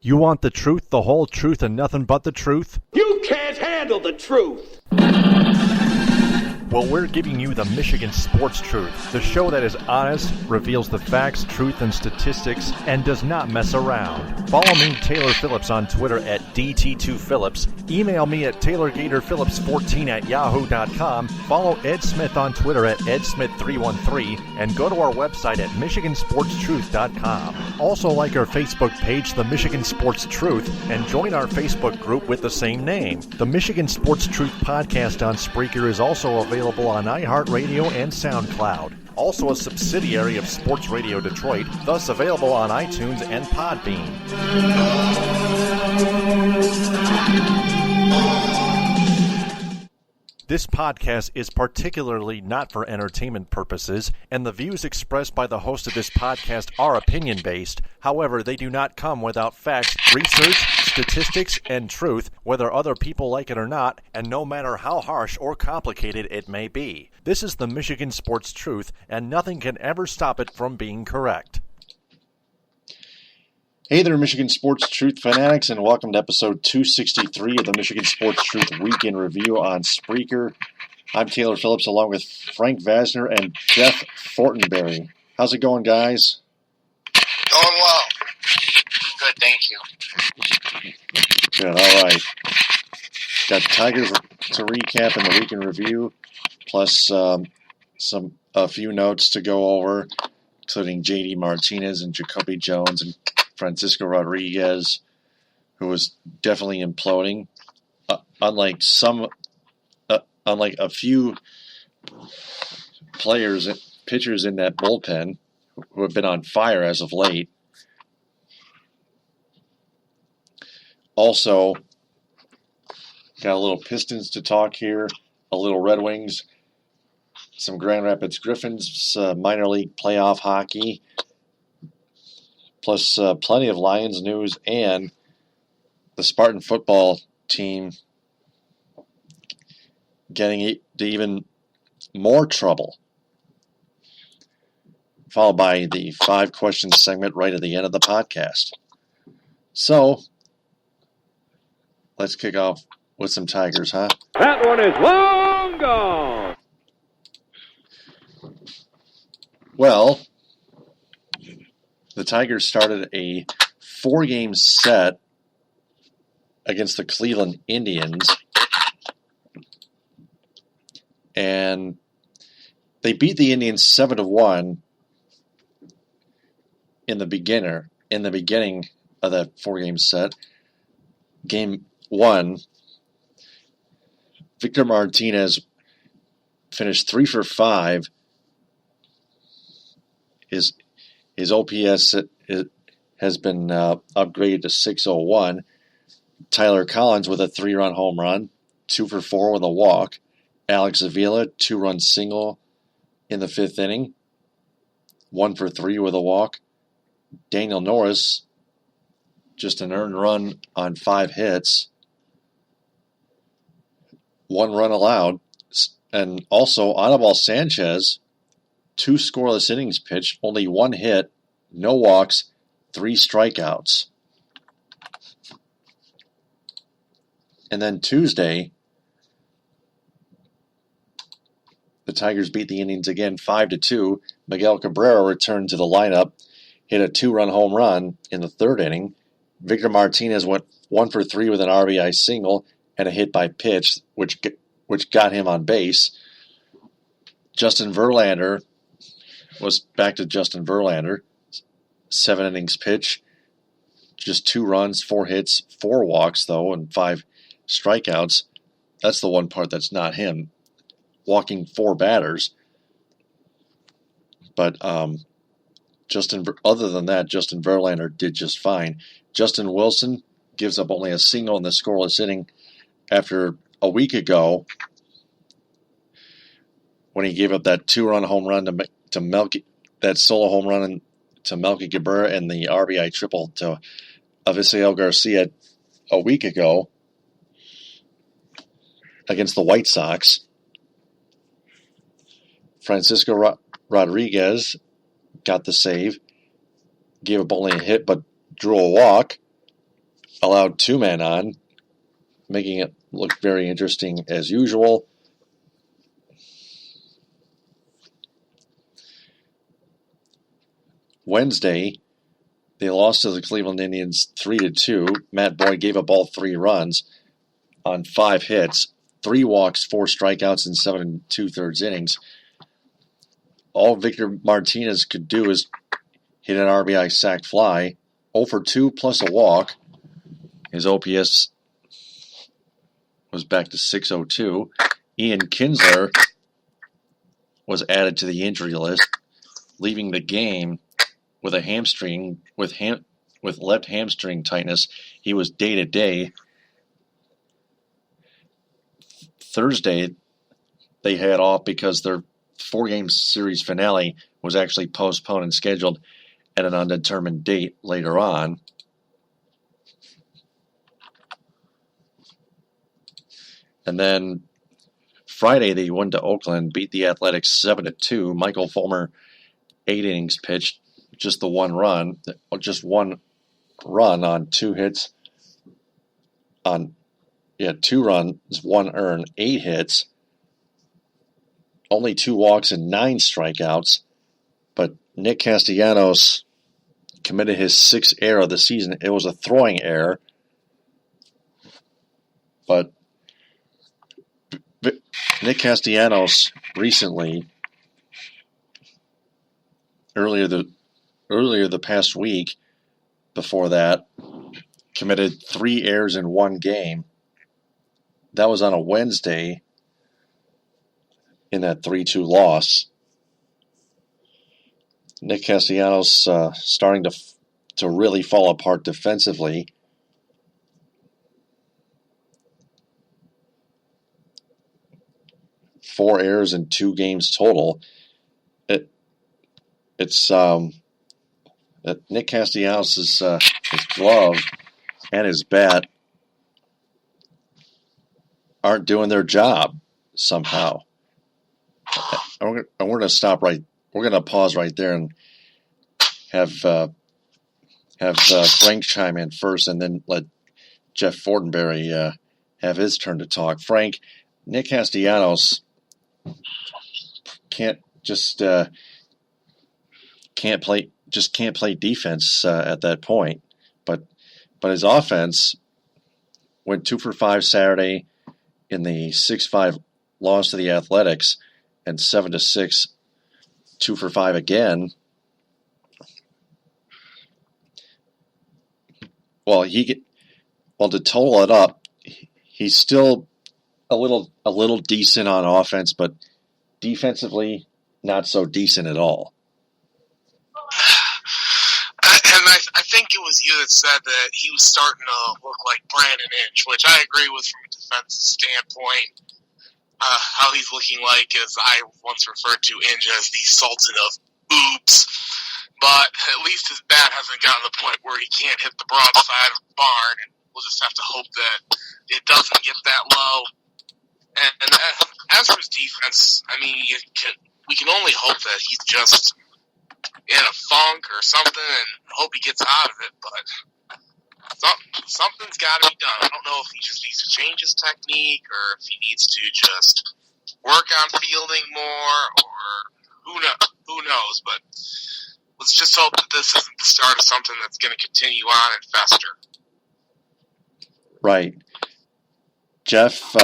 You want the truth, the whole truth, and nothing but the truth? You can't handle the truth! Well, we're giving you the Michigan Sports Truth, the show that is honest, reveals the facts, truth, and statistics, and does not mess around. Follow me, Taylor Phillips, on Twitter at DT2Phillips. Email me at TaylorGatorPhillips14@yahoo.com. Follow Ed Smith on Twitter at EdSmith313, and go to our website at MichiganSportsTruth.com. Also like our Facebook page, The Michigan Sports Truth, and join our Facebook group with the same name. The Michigan Sports Truth podcast on Spreaker is also available on iHeartRadio and SoundCloud. Also a subsidiary of Sports Radio Detroit, thus available on iTunes and Podbean. This podcast is particularly not for entertainment purposes, and the views expressed by the host of this podcast are opinion-based. However, they do not come without facts, research, statistics, and truth, whether other people like it or not, and no matter how harsh or complicated it may be. This is the Michigan Sports Truth, and nothing can ever stop it from being correct. Hey there, Michigan Sports Truth fanatics, and welcome to episode 263 of the Michigan Sports Truth Week in Review on Spreaker. I'm Taylor Phillips along with Frank Vajcner and Jeff Fortinberry. How's it going, guys? Going well. Good, thank you. Good, all right. Got Tigers to recap in the Week in Review, plus a few notes to go over, including J.D. Martinez and Jacoby Jones and Francisco Rodriguez, who was definitely imploding. Unlike a few pitchers in that bullpen who have been on fire as of late. Also, got a little Pistons to talk here, a little Red Wings, some Grand Rapids Griffins, minor league playoff hockey, plus plenty of Lions news and the Spartan football team getting into even more trouble. Followed by the 5 questions segment right at the end of the podcast. So, let's kick off with some Tigers, huh? That one is long gone! Well, the Tigers started a 4-game set against the Cleveland Indians, and they beat the Indians 7-1 in the beginning of that 4-game set. Game 1, Victor Martinez finished 3 for 5. His OPS has been upgraded to 601. Tyler Collins with a 3-run home run, 2 for 4 with a walk. Alex Avila, 2-run single in the 5th inning, 1 for 3 with a walk. Daniel Norris, just an earned run on 5 hits, 1 run allowed. And also Anibal Sanchez, 2 scoreless innings pitched, only 1 hit, no walks, 3 strikeouts. And then Tuesday, the Tigers beat the Indians again 5-2. Miguel Cabrera returned to the lineup, hit a 2-run home run in the 3rd inning. Victor Martinez went 1 for 3 with an RBI single and a hit by pitch, which got him on base. Justin Verlander was back to Justin Verlander. 7 innings pitch, just 2 runs, 4 hits, 4 walks, though, and 5 strikeouts. That's the one part that's not him, walking 4 batters. But other than that, Justin Verlander did just fine. Justin Wilson gives up only a single in the scoreless inning after a week ago when he gave up that 2-run home run to Melky, that solo home run to Melky Cabrera and the RBI triple to Avisail Garcia a week ago against the White Sox. Francisco Rodriguez got the save, gave up only a hit but drew a walk. allowed 2 men on, making it look very interesting as usual. Wednesday, they lost to the Cleveland Indians 3-2. Matt Boyd gave up all 3 runs on 5 hits, 3 walks, 4 strikeouts in 7 2/3 innings. All Victor Martinez could do is hit an RBI sac fly, 0 for 2 plus a walk. His OPS was back to .602. Ian Kinsler was added to the injury list, leaving the game with a hamstring, with left hamstring tightness. He was day-to-day. Thursday, they had off because their 4-game series finale was actually postponed and scheduled at an undetermined date later on. And then Friday, they went to Oakland, beat the Athletics 7-2. Michael Fulmer, 8 innings pitched, just one run on 2 hits, on 2 runs, 1 earned, 8 hits, only 2 walks and 9 strikeouts. But Nick Castellanos committed his 6th error of the season. It was a throwing error, but Nick Castellanos recently, earlier the past week, before that, committed 3 errors in 1 game. That was on a Wednesday in that 3-2 loss. Nick Castellanos starting to really fall apart defensively. Four errors in 2 games total. It's Nick Castellanos' his glove and his bat aren't doing their job somehow. And we're going to stop right. We're going to pause right there and have Frank chime in first, and then let Jeff Fortinberry have his turn to talk. Frank, Nick Castellanos can't play defense at that point. But his offense went 2 for 5 Saturday in the 6-5 loss to the Athletics, and 7-6, 2 for 5 again. Well, to total it up, he's still a little decent on offense, but defensively not so decent at all. And I think it was you that said that he was starting to look like Brandon Inch, which I agree with from a defensive standpoint. How he's looking like, as I once referred to Inch as the Sultan of oops. But at least his bat hasn't gotten to the point where he can't hit the broadside of the barn, and we'll just have to hope that it doesn't get that low. And as for his defense, I mean, we can only hope that he's just in a funk or something, and hope he gets out of it, but something's got to be done. I don't know if he just needs to change his technique, or if he needs to just work on fielding more, or who knows, but let's just hope that this isn't the start of something that's going to continue on and fester. Right. Jeff,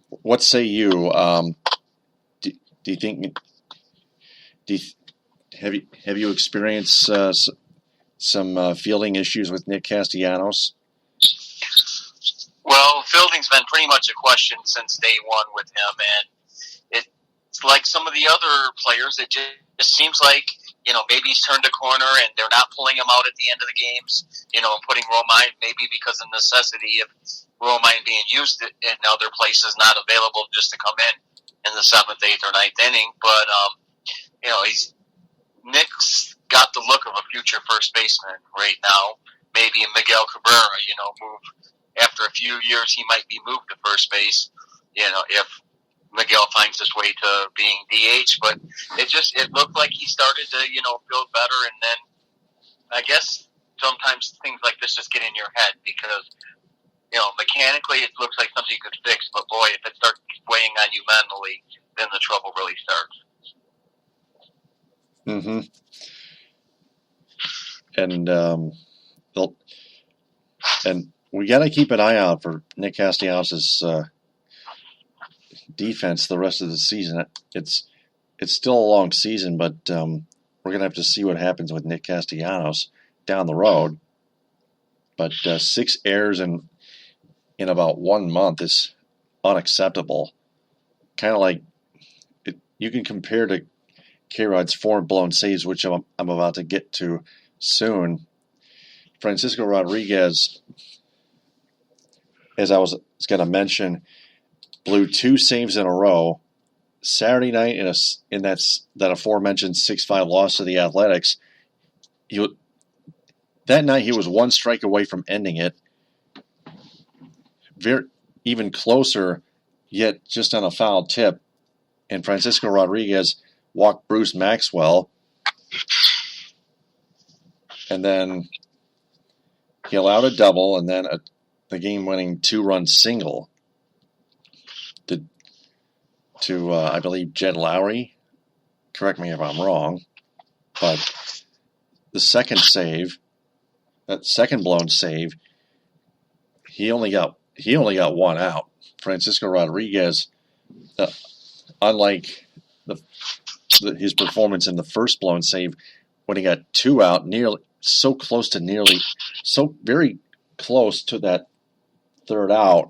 what say you? Do you think? Have you experienced some fielding issues with Nick Castellanos? Well, fielding's been pretty much a question since day one with him, and it's like some of the other players. It just seems like, maybe he's turned a corner and they're not pulling him out at the end of the games, and putting Romine, maybe because of necessity of Romine being used in other places, not available just to come in the 7th, 8th, or 9th inning. But, Nick's got the look of a future first baseman right now. Maybe Miguel Cabrera, after a few years he might be moved to first base, if Miguel finds his way to being DH. But it looked like he started to, feel better. And then I guess sometimes things like this just get in your head because, mechanically it looks like something you could fix, but boy, if it starts weighing on you mentally, then the trouble really starts. Mm-hmm. And we got to keep an eye out for Nick Castellanos' defense the rest of the season. It's still a long season, but we're going to have to see what happens with Nick Castellanos down the road. But 6 errors in about 1 month is unacceptable. Kind of like you can compare to K-Rod's 4 blown saves, which I'm about to get to soon. Francisco Rodriguez, as I was going to mention, blew 2 saves in a row. Saturday night in that aforementioned 6-5 loss to the Athletics, that night he was 1 strike away from ending it. Even closer, yet just on a foul tip. And Francisco Rodriguez walked Bruce Maxwell. And then he allowed a double and then the game-winning 2-run single to I believe, Jed Lowry. Correct me if I'm wrong. But the second save, that second blown save, he only got 1 out. Francisco Rodriguez, unlike his performance in the first blown save, when he got 2 out, so very close to that third out,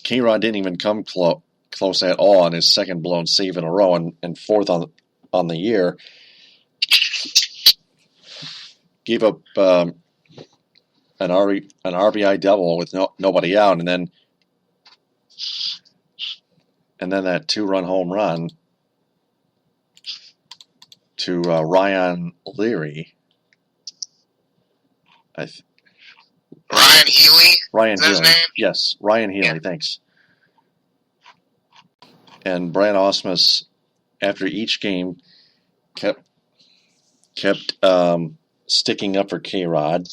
K-Rod didn't even come close at all on his second blown save in a row and fourth on the year. Gave up an RBI double with nobody out, and then that 2-run home run to Ryan Leary. Ryan Healy? Ryan Healy. His name? Yes, Ryan Healy, yeah. Thanks. And Brian Ausmus, after each game, kept sticking up for K-Rod.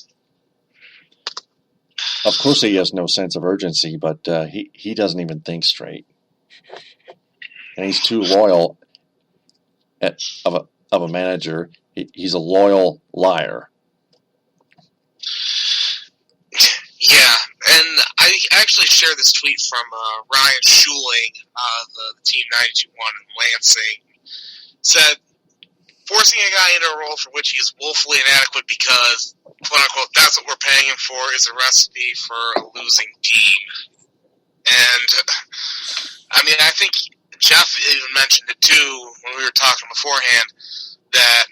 Of course he has no sense of urgency, but he doesn't even think straight. And he's too loyal of a manager. He's a loyal liar. Yeah, and I actually shared this tweet from Ryan Schuling, the Team 92-1 in Lansing. Said, forcing a guy into a role for which he is woefully inadequate because, quote-unquote, that's what we're paying him for is a recipe for a losing team. And, I mean, I think Jeff even mentioned it, too, when we were talking beforehand, that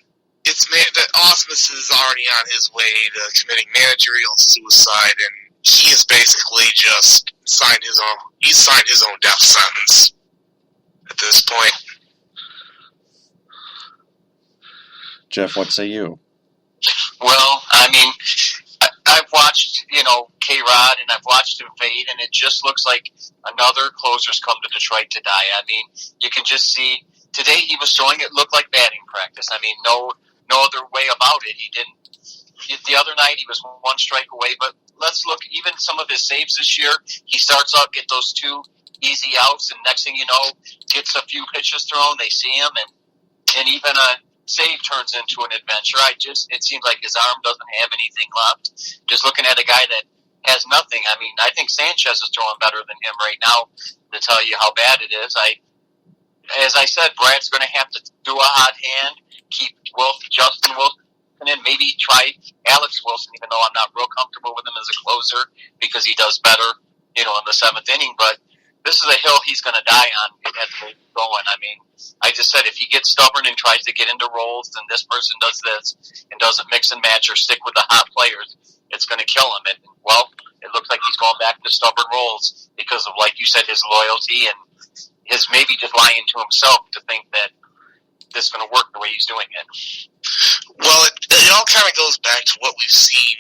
that Ausmus is already on his way to committing managerial suicide, and he has basically just signed his own death sentence at this point. Jeff, what say you? Well, I mean, I've watched, K-Rod, and I've watched him fade, and it just looks like another closer's come to Detroit to die. I mean, you can just see, today he was showing it looked like batting practice. I mean, no other way about it. He didn't. The other night he was 1 strike away, but let's look, even some of his saves this year, he starts out, get those 2 easy outs, and next thing you know, gets a few pitches thrown, they see him, and even a save turns into an adventure. It seems like his arm doesn't have anything left. Just looking at a guy that has nothing. I mean, I think Sanchez is throwing better than him right now to tell you how bad it is. As I said, Brad's going to have to do a hot hand, keep Justin Wilson, and then maybe try Alex Wilson, even though I'm not real comfortable with him as a closer because he does better, in the 7th inning. But this is a hill he's going to die on at the way he's going. I mean, I just said if he gets stubborn and tries to get into roles, then this person does this and doesn't mix and match or stick with the hot players, it's going to kill him. And, well, it looks like he's going back to stubborn roles because of, like you said, his loyalty and his maybe just lying to himself to think that this is going to work the way he's doing it. Well, it all kind of goes back to what we've seen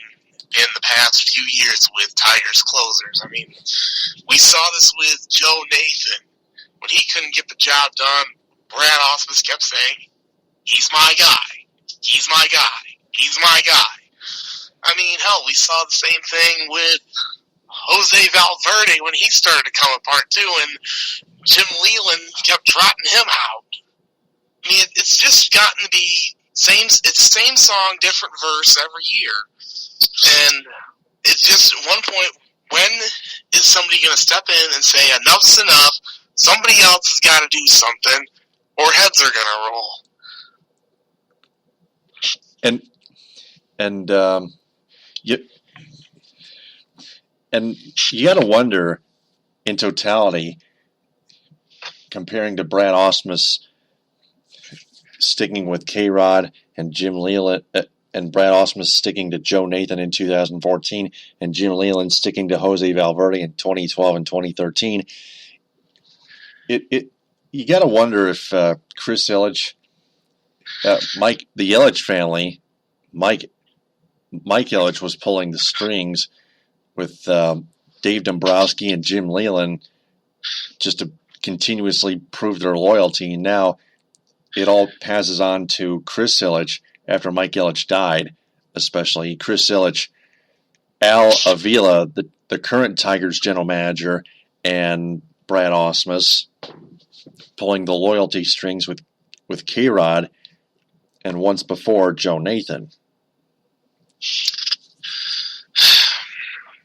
in the past few years with Tigers closers. I mean, we saw this with Joe Nathan. When he couldn't get the job done, Brad Ausmus kept saying, he's my guy. he's my guy. He's my guy. I mean, hell, we saw the same thing with Jose Valverde when he started to come apart too, and Jim Leland kept trotting him out. I mean, it's just gotten to be same song, different verse every year. And it's just at one point, when is somebody going to step in and say, enough's enough, somebody else has got to do something, or heads are going to roll? You got to wonder, in totality, comparing to Brad Ausmus sticking with K-Rod and Jim Leland, and Brad Ausmus sticking to Joe Nathan in 2014, and Jim Leland sticking to Jose Valverde in 2012 and 2013. You got to wonder if Chris Ilitch, the Ilitch family, Mike Ilitch was pulling the strings with Dave Dombrowski and Jim Leland just to continuously prove their loyalty. And now it all passes on to Chris Ilitch after Mike Ilitch died, especially. Chris Ilitch, Al Avila, the current Tigers general manager, and Brad Ausmus pulling the loyalty strings with K-Rod, and once before, Joe Nathan.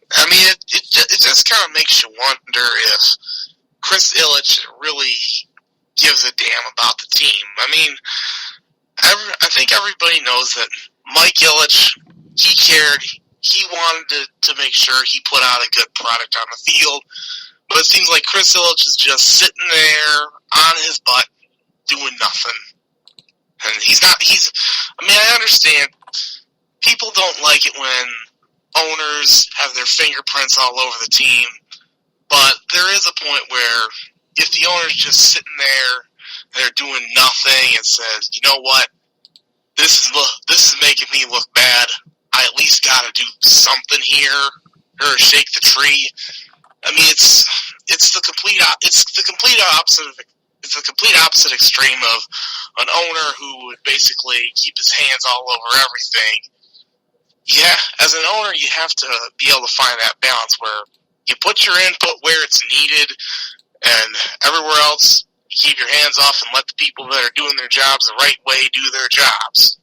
I mean, it just kind of makes you wonder if Chris Ilitch really gives a damn about the team. I mean, I think everybody knows that Mike Ilitch, he cared. He wanted to make sure he put out a good product on the field. But it seems like Chris Ilitch is just sitting there on his butt doing nothing. And I understand people don't like it when owners have their fingerprints all over the team, but there is a point where if the owner's just sitting there, they're doing nothing and says, you know what, this is making me look bad. I at least got to do something here, or shake the tree. I mean, it's the complete opposite extreme of an owner who would basically keep his hands all over everything. Yeah, as an owner, you have to be able to find that balance where you put your input where it's needed, and everywhere else, you keep your hands off and let the people that are doing their jobs the right way do their jobs.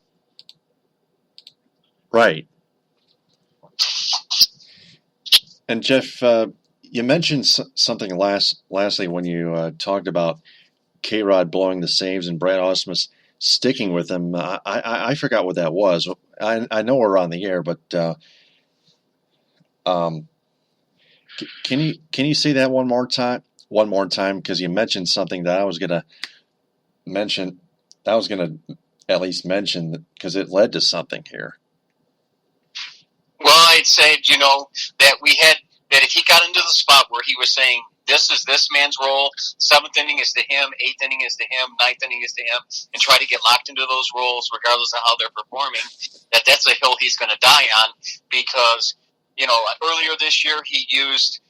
Right. And Jeff, you mentioned something lastly when you talked about K-Rod blowing the saves and Brad Ausmus sticking with him. I forgot what that was. I know we're on the air, but can you say that one more time? One more time, because you mentioned something that I was gonna mention. I was gonna at least mention because it led to something here. Well, I'd say, that if he got into the spot where he was saying, this is this man's role, 7th inning is to him, 8th inning is to him, 9th inning is to him, and try to get locked into those roles regardless of how they're performing, that's a hill he's going to die on because, earlier this year he used,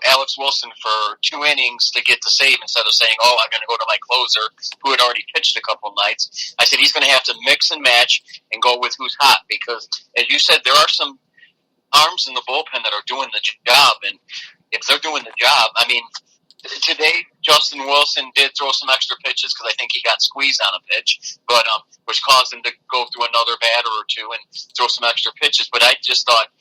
Alex Wilson for 2 innings to get the save instead of saying, I'm going to go to my closer who had already pitched a couple nights. I said he's going to have to mix and match and go with who's hot because, as you said, there are some arms in the bullpen that are doing the job, and if they're doing the job, I mean, today Justin Wilson did throw some extra pitches because I think he got squeezed on a pitch, but which caused him to go through another batter or two and throw some extra pitches. But I just thought,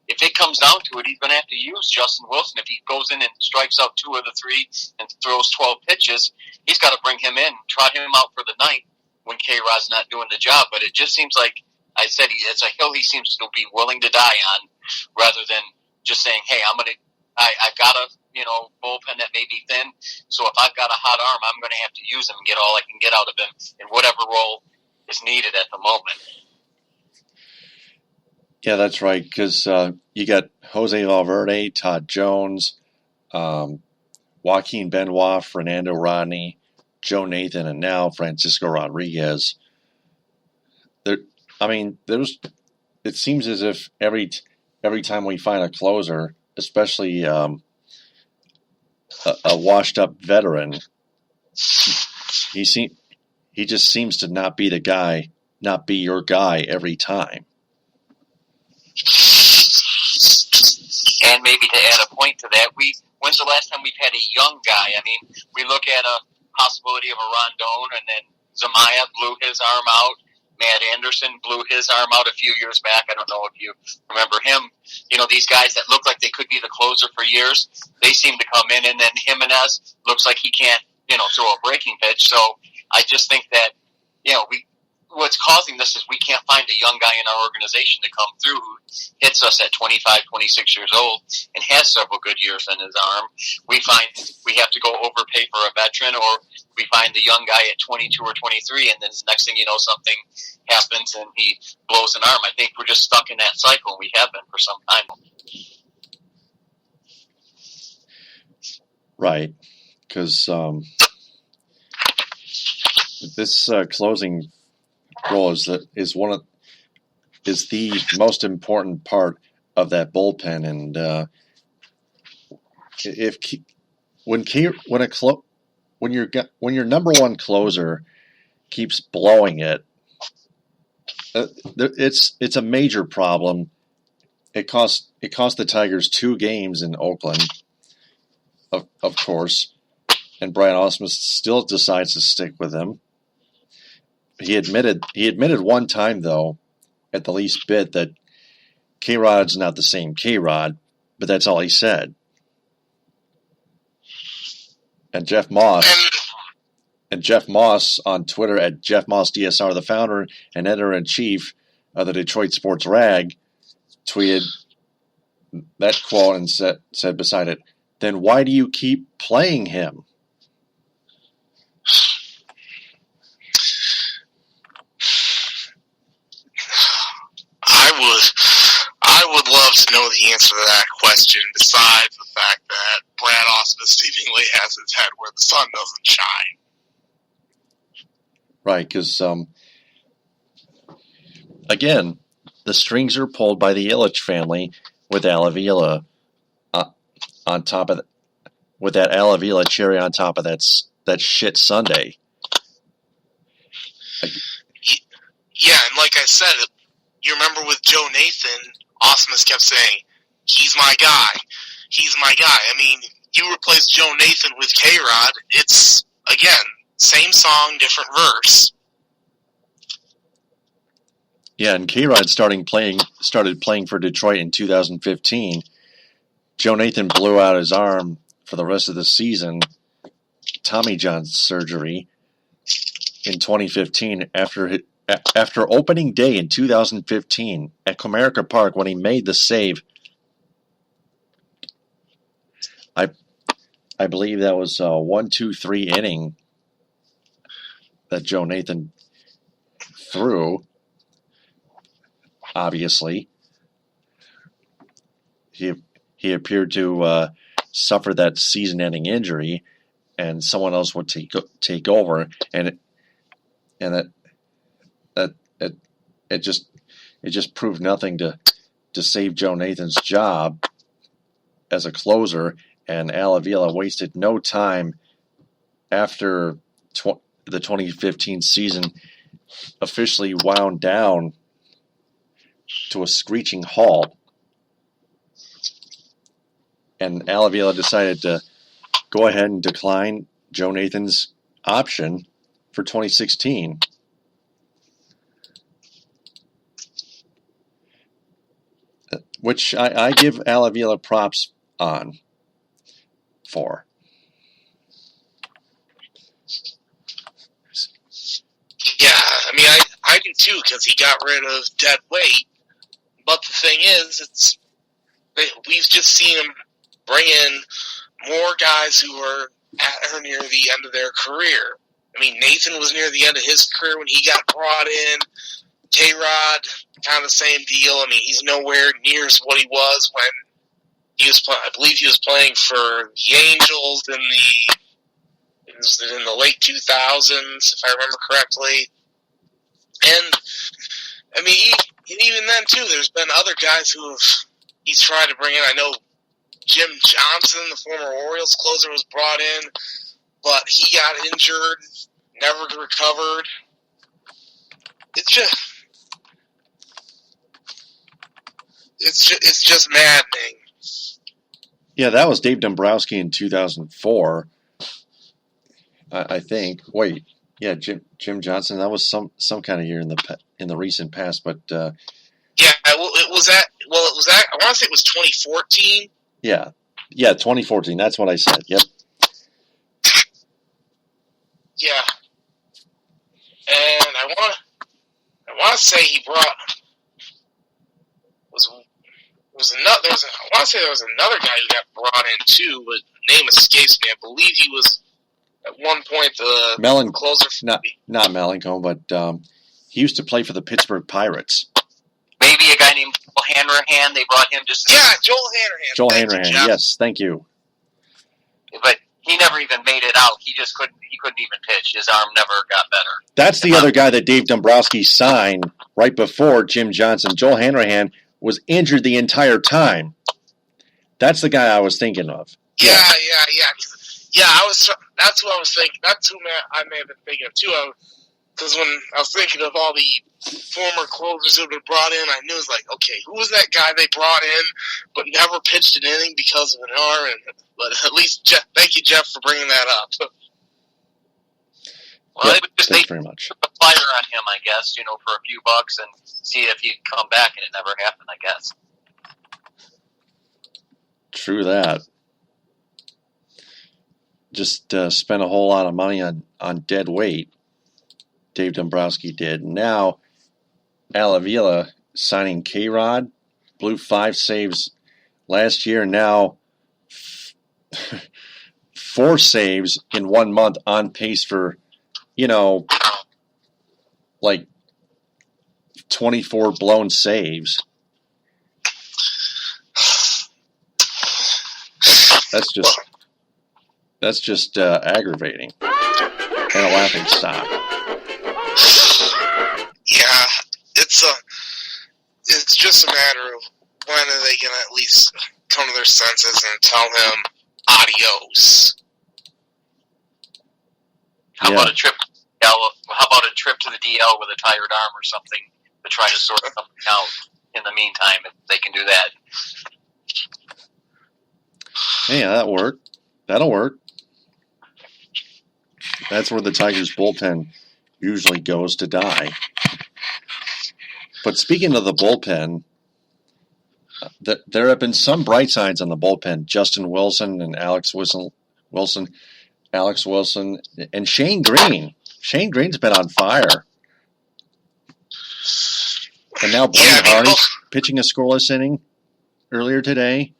if it comes down to it, he's going to have to use Justin Wilson. If he goes in and strikes out 2 of the 3 and throws 12 pitches, he's got to bring him in, trot him out for the 9th when K-Rod's not doing the job. But it just seems like, I said, it's a hill he seems to be willing to die on rather than just saying, hey, I've got a bullpen that may be thin, so if I've got a hot arm, I'm going to have to use him and get all I can get out of him in whatever role is needed at the moment. Yeah, that's right, because you got Jose Valverde, Todd Jones, Joaquin Benoit, Fernando Rodney, Joe Nathan, and now Francisco Rodriguez. It seems as if every time we find a closer, especially a washed-up veteran, he just seems to not be the guy not be your guy every time. And maybe to add a point to that, when's the last time we've had a young guy? I mean, we look at a possibility of a Rondon, and then Zamaya blew his arm out. Matt Anderson blew his arm out a few years back. I don't know if you remember him. You know, these guys that look like they could be the closer for years, they seem to come in, and then Jimenez looks like he can't, throw a breaking pitch. So I just think that, what's causing this is we can't find a young guy in our organization to come through who hits us at 25, 26 years old and has several good years in his arm. We find we have to go overpay for a veteran, or we find the young guy at 22 or 23, and then the next thing you know, something happens and he blows an arm. I think we're just stuck in that cycle. We have been for some time. Right, because this closing role is the most important part of that bullpen, and when your number one closer keeps blowing it, it's a major problem. It cost the Tigers 2 games in Oakland, of course, and Brian Ausmus still decides to stick with him. He admitted one time, though, at the least bit, that K-Rod's not the same K-Rod, but that's all he said. And Jeff Moss on Twitter at Jeff Moss DSR, the founder and editor-in-chief of the Detroit Sports Rag, tweeted that quote and said beside it, "Then why do you keep playing him?" I would love to know the answer to that question, besides the fact that Brad Ausmus seemingly has his head where the sun doesn't shine. Right, because, again, the strings are pulled by the Illich family with Alavila on top of with that Alavila cherry on top of that shit Sunday. Yeah, and like I said, you remember with Joe Nathan, Ausmus kept saying, "He's my guy. He's my guy." I mean, you replace Joe Nathan with K-Rod, it's, again, same song, different verse. Yeah, and K-Rod started playing for Detroit in 2015. Joe Nathan blew out his arm for the rest of the season, Tommy John surgery, in 2015 after opening day in 2015 at Comerica Park when he made the save. I believe that was a 1-2-3 inning that Joe Nathan threw. Obviously, he appeared to suffer that season-ending injury, and someone else would take over, and it just proved nothing to save Joe Nathan's job as a closer, and Alavila wasted no time after the 2015 season officially wound down to a screeching halt, and Alavila decided to go ahead and decline Joe Nathan's option for 2016. Which I give Alavila props on for. Yeah, I mean, I do too, because he got rid of dead weight. But the thing is, we've just seen him bring in more guys who are at or near the end of their career. I mean, Nathan was near the end of his career when he got brought in. K-Rod, kind of the same deal. I mean, he's nowhere near what he was when he was I believe he was playing for the Angels in the late 2000s, if I remember correctly. And, I mean, even then, too, there's been other guys who he's tried to bring in. I know Jim Johnson, the former Orioles closer, was brought in, but he got injured, never recovered. it's just maddening. Yeah, that was Dave Dombrowski in 2004, I think. Wait, yeah, Jim Johnson. That was some kind of year in the recent past, but yeah, it was that. I want to say it was 2014. Yeah, 2014. That's what I said. Yep. Yeah, and I want to say he brought I want to say there was another guy who got brought in too, but name escapes me. I believe he was at one point the closer. Not Malencon, but he used to play for the Pittsburgh Pirates. Maybe a guy named Joel Hanrahan. They brought him just. Yeah, Joel Hanrahan. Joel Hanrahan. Yes, thank you. But he never even made it out. He just couldn't. He couldn't even pitch. His arm never got better. That's the other guy that Dave Dombrowski signed right before Jim Johnson. Joel Hanrahan was injured the entire time. That's the guy I was thinking of. Yeah. That's who I was thinking. That's who I may have been thinking of too. Because when I was thinking of all the former closers who had been brought in, I knew it was like, okay, who was that guy they brought in but never pitched an inning because of an arm? But at least, thank you, Jeff, for bringing that up. Well, they would just thanks very much. Put a flyer on him, I guess, for a few bucks and see if he'd come back, and it never happened, I guess. True that. Just spent a whole lot of money on dead weight. Dave Dombrowski did. Now, Al Avila signing K-Rod, blew 5 saves last year. Now, 4 saves in 1 month, on pace for, like 24 blown saves. That's just aggravating and a laughing stock. Yeah, it's just a matter of when are they going to at least come to their senses and tell him adios. How about a trip to the DL? How about a trip to the DL with a tired arm or something to try to sort something out in the meantime, if they can do that? Hey, that'll work. That's where the Tigers bullpen usually goes to die. But speaking of the bullpen, there have been some bright sides on the bullpen. Justin Wilson and Alex Wilson, and Shane Green. Shane Green's been on fire. And now Blaine Hardy's pitching a scoreless inning earlier today.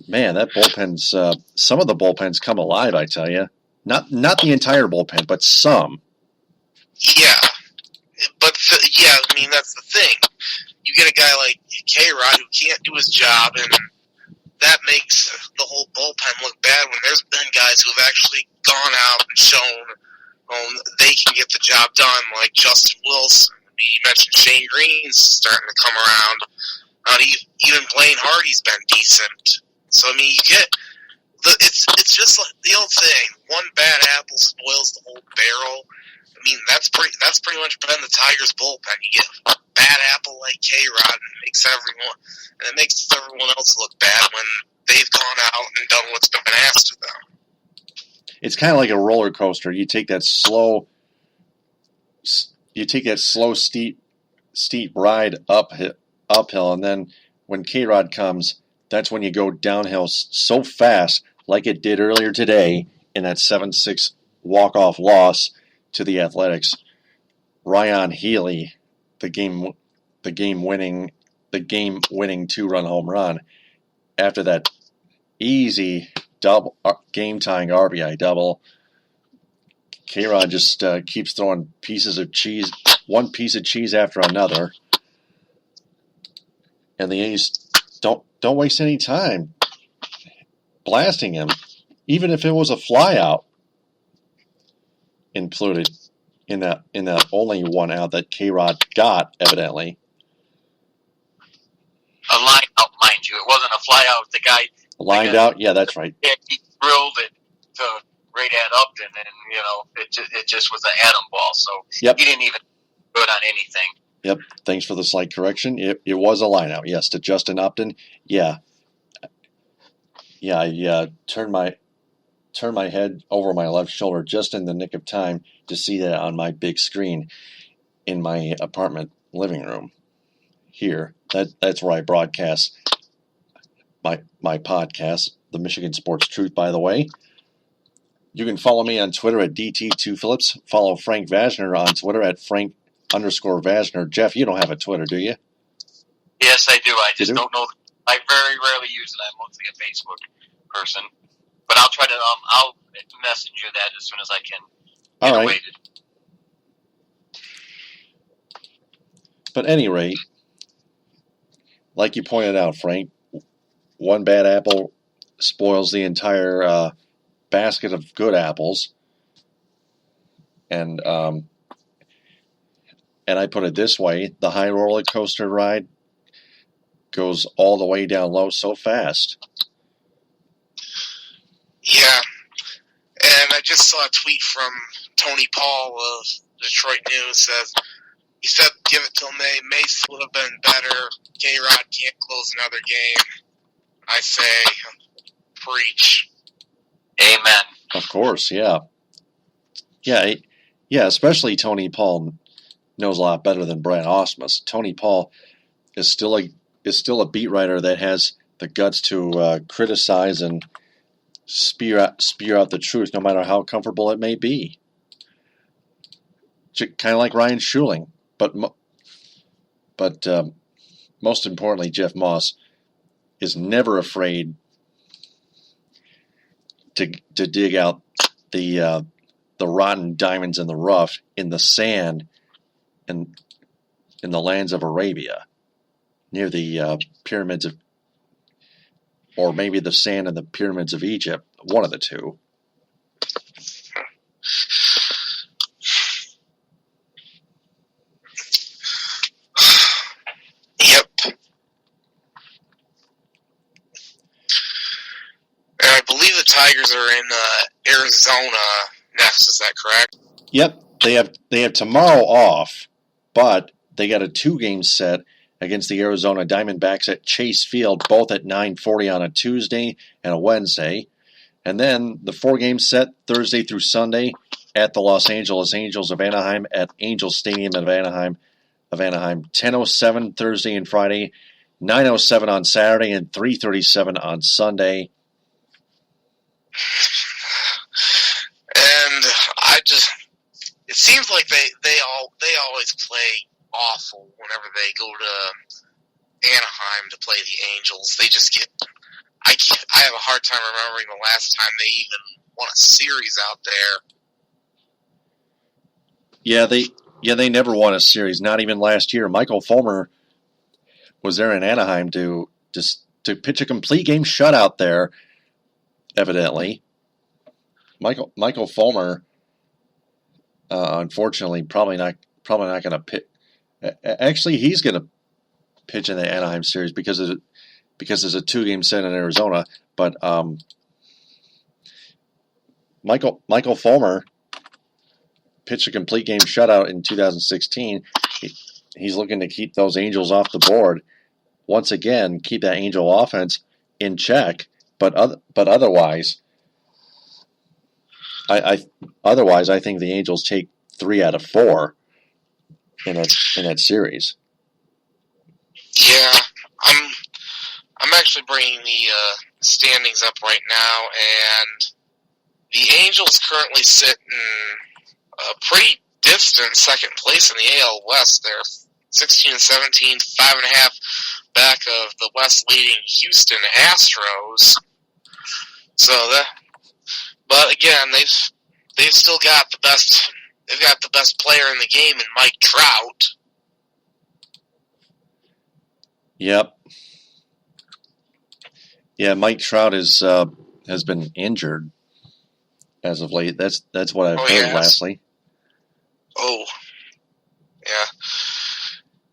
Man, that bullpen's some of the bullpens come alive, I tell you. Not the entire bullpen, but some. Yeah. But, that's the thing. You get a guy like K-Rod who can't do his job, and that makes the whole bullpen look bad when there's been guys who have actually gone out and shown they can get the job done, like Justin Wilson. You mentioned Shane Green's starting to come around. Even Blaine Hardy's been decent. So, you get... It's just like the old saying, one bad apple spoils the whole barrel. That's pretty much been the Tigers' bullpen. You get a bad apple like K-Rod, and it makes everyone else look bad when they've gone out and done what's been asked of them. It's kind of like a roller coaster. You take that slow, steep ride uphill, and then when K-Rod comes, that's when you go downhill so fast, like it did earlier today in that 7-6 walk-off loss to the Athletics. Ryan Healy, the game-winning 2-run home run after that easy game-tying RBI double. K-Rod just keeps throwing one piece of cheese after another, and the A's don't waste any time blasting him, even if it was a flyout included in that only one out that K-Rod got, evidently. A line out, mind you. It wasn't a flyout. The guy... Lined out? Yeah, that's right. He drilled it to right at Upton, and it just was an atom ball. So Yep. he didn't even good on anything. Yep. Thanks for the slight correction. It was a line out. Yes, to Justin Upton. Yeah. Yeah. I turned my head over my left shoulder just in the nick of time to see that on my big screen in my apartment living room here. That's where I broadcast my podcast, the Michigan Sports Truth, by the way. You can follow me on Twitter at DT2Phillips. Follow Frank Vajcner on Twitter at Frank_Vajcner. Jeff, you don't have a Twitter, do you? Yes, I do. I just don't know. I very rarely use it. I'm mostly a Facebook person. But I'll try to, I'll message you that as soon as I can. All right. But at any rate, like you pointed out, Frank, one bad apple spoils the entire basket of good apples. And I put it this way, the high roller coaster ride goes all the way down low so fast. Yeah. And I just saw a tweet from Tony Paul of Detroit News. He said, give it till May. May would have been better. K-Rod can't close another game. I say, preach. Amen. Of course, yeah. Yeah, especially Tony Paul knows a lot better than Brad Ausmus. Tony Paul is still a beat writer that has the guts to criticize and spew out the truth, no matter how comfortable it may be. Kind of like Ryan Schuling, but most importantly, Jeff Moss is never afraid to dig out the rotten diamonds in the rough, in the sand, and in the lands of Arabia, near the pyramids of, or maybe the sand in the pyramids of Egypt, one of the two. Yep. And I believe the Tigers are in Arizona next. Is that correct? Yep. They have tomorrow off, but they got a 2-game set against the Arizona Diamondbacks at Chase Field, both at 9:40 on a Tuesday and a Wednesday. And then the 4-game set Thursday through Sunday at the Los Angeles Angels of Anaheim at Angel Stadium of Anaheim. 10:07 Thursday and Friday, 9:07 on Saturday, and 3:37 on Sunday. And it seems like they always play awful whenever they go to Anaheim to play the Angels. They just get, I have a hard time remembering the last time they even won a series out there. Yeah, they never won a series, not even last year. Michael Fulmer was there in Anaheim to pitch a complete game shutout there, evidently. Michael Fulmer, unfortunately, probably not going to pitch. Actually, he's going to pitch in the Anaheim series because there's a 2-game set in Arizona. But Michael Fulmer pitched a complete game shutout in 2016. He's looking to keep those Angels off the board. Once again, keep that Angel offense in check. But otherwise, I think the Angels take 3 out of 4 in that series. Yeah, I'm actually bringing the standings up right now, and the Angels currently sit in a pretty distant second place in the AL West. They're 16 and 17, 5.5 back of the West leading Houston Astros. But again, they've still got the best. They've got the best player in the game in Mike Trout. Yep. Yeah, Mike Trout has been injured as of late. That's what I've heard lastly. Oh, yeah.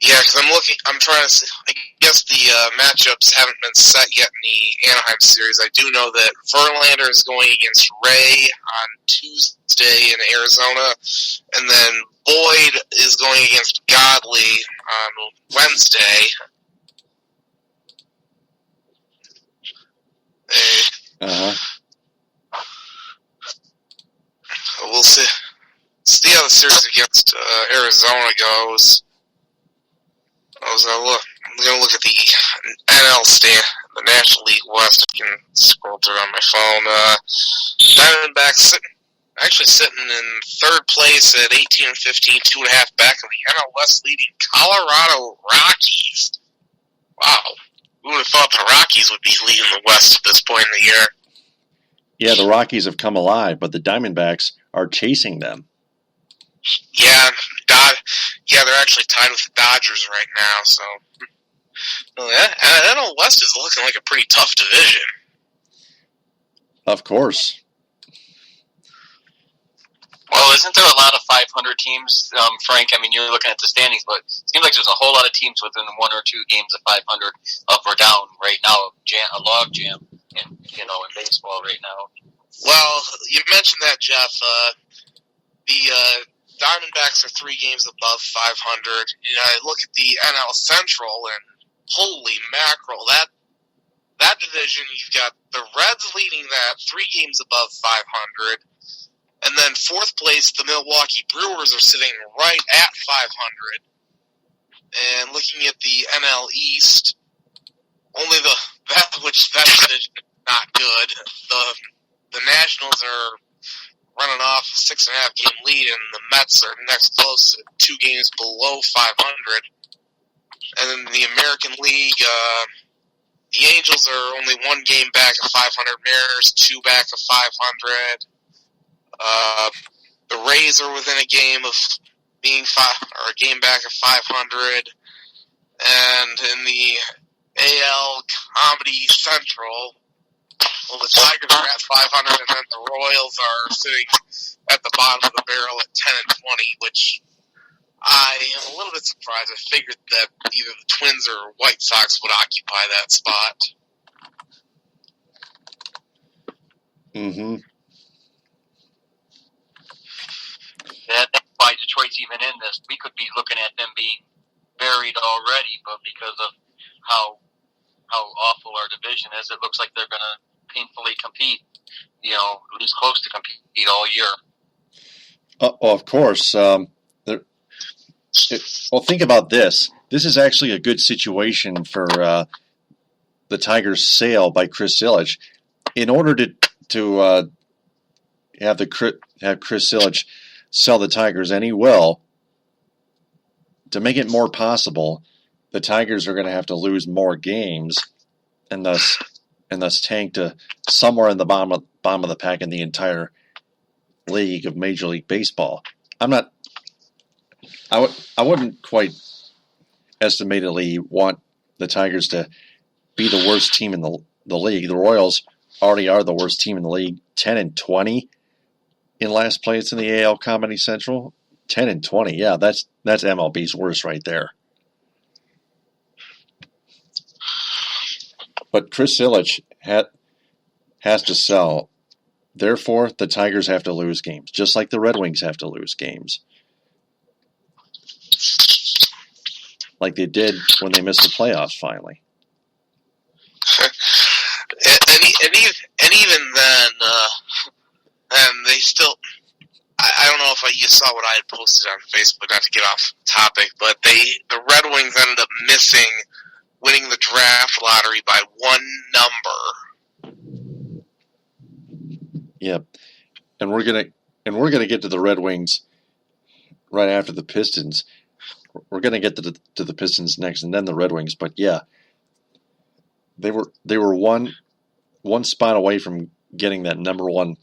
Yeah, because I'm trying to see. I guess the matchups haven't been set yet in the Anaheim series. I do know that Verlander is going against Ray on Tuesday in Arizona, and then Boyd is going against Godley on Wednesday. We'll see how the series against Arizona goes. I'm going to look at the NL stand, the National League West. I can scroll through on my phone. Diamondbacks sitting in third place at 18-15, 2.5 back of the NL West leading Colorado Rockies. Wow. Who would have thought the Rockies would be leading the West at this point in the year? Yeah, the Rockies have come alive, but the Diamondbacks are chasing them. Yeah, they're actually tied with the Dodgers right now, so NL West is looking like a pretty tough division. Of course. Well, isn't there a lot of 500 teams, Frank? I mean, you're looking at the standings, but it seems like there's a whole lot of teams within 1 or 2 games of 500 up or down right now. A log jam in baseball right now. Well, you mentioned that, Jeff. The Diamondbacks are 3 games above 500. I look at the NL Central, and holy mackerel, that division, you've got the Reds leading that, 3 games above 500. And then 4th place, the Milwaukee Brewers are sitting right at 500. And looking at the NL East, only that division is not good. The Nationals are running off a 6.5 game lead, and the Mets are next close at 2 games below 500. And then the American League, the Angels are only 1 game back of 500. Mariners 2 back of 500. The Rays are within a game of being a game back of 500. And in the AL Comedy Central, well, the Tigers are at 500, and then the Royals are sitting at the bottom of the barrel at 10-20, which I am a little bit surprised. I figured that either the Twins or White Sox would occupy that spot. Mm-hmm. Yeah, that's why Detroit's even in this. We could be looking at them being buried already, but because of how awful our division is, it looks like they're going to painfully compete, at least close to compete all year. Of course. Well, think about this. This is actually a good situation for the Tigers' sale by Chris Ilitch. In order to have Chris Ilitch sell the Tigers, and he will, to make it more possible, the Tigers are going to have to lose more games, and thus tank to somewhere in the bottom of the pack in the entire league of Major League Baseball. I wouldn't quite estimatedly want the Tigers to be the worst team in the league. The Royals already are the worst team in the league, 10-20 in last place in the AL Comedy Central. 10-20, yeah, that's MLB's worst right there. But Chris Ilitch has to sell. Therefore, the Tigers have to lose games, just like the Red Wings have to lose games. Like they did when they missed the playoffs finally. and even then, and they still. I don't know if you saw what I had posted on Facebook, not to get off topic, but the Red Wings ended up winning the draft lottery by 1 number. Yep, and we're gonna get to the Red Wings right after the Pistons. We're gonna get to the Pistons next, and then the Red Wings. But yeah, they were one spot away from getting that number 1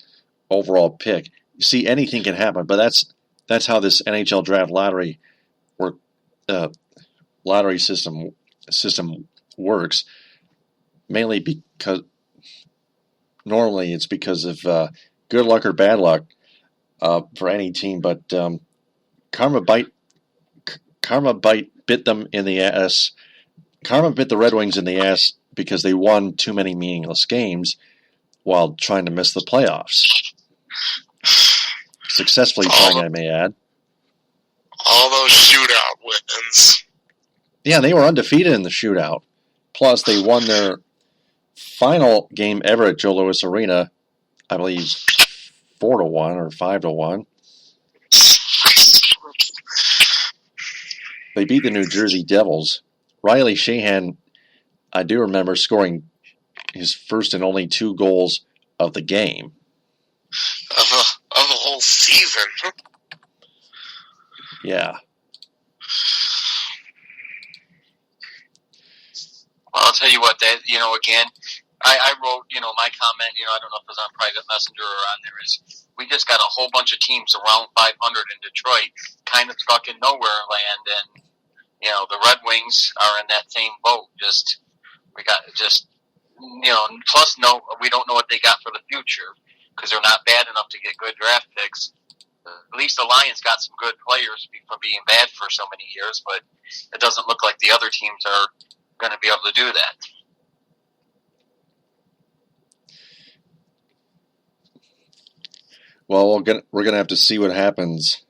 overall pick. You see, anything can happen, but that's how this NHL draft lottery system works. Mainly because normally it's because of good luck or bad luck for any team, but karma bit them in the ass Karma bit the Red Wings in the ass because they won too many meaningless games while trying to miss the playoffs. Successfully trying, I may add. All those shootout wins. Yeah, they were undefeated in the shootout. Plus, they won their final game ever at Joe Louis Arena, I believe 4-1 or 5-1. They beat the New Jersey Devils. Riley Sheahan, I do remember scoring his first and only 2 goals of the game. Of the whole season. Yeah. Well, I'll tell you what, that, again, I wrote, my comment, I don't know if it was on Private Messenger or on there, is we just got a whole bunch of teams around 500 in Detroit, kind of stuck in nowhere land, and, the Red Wings are in that same boat. Plus, we don't know what they got for the future, because they're not bad enough to get good draft picks. At least the Lions got some good players for being bad for so many years, but it doesn't look like the other teams are going to be able to do that. Well, we're gonna have to see what happens,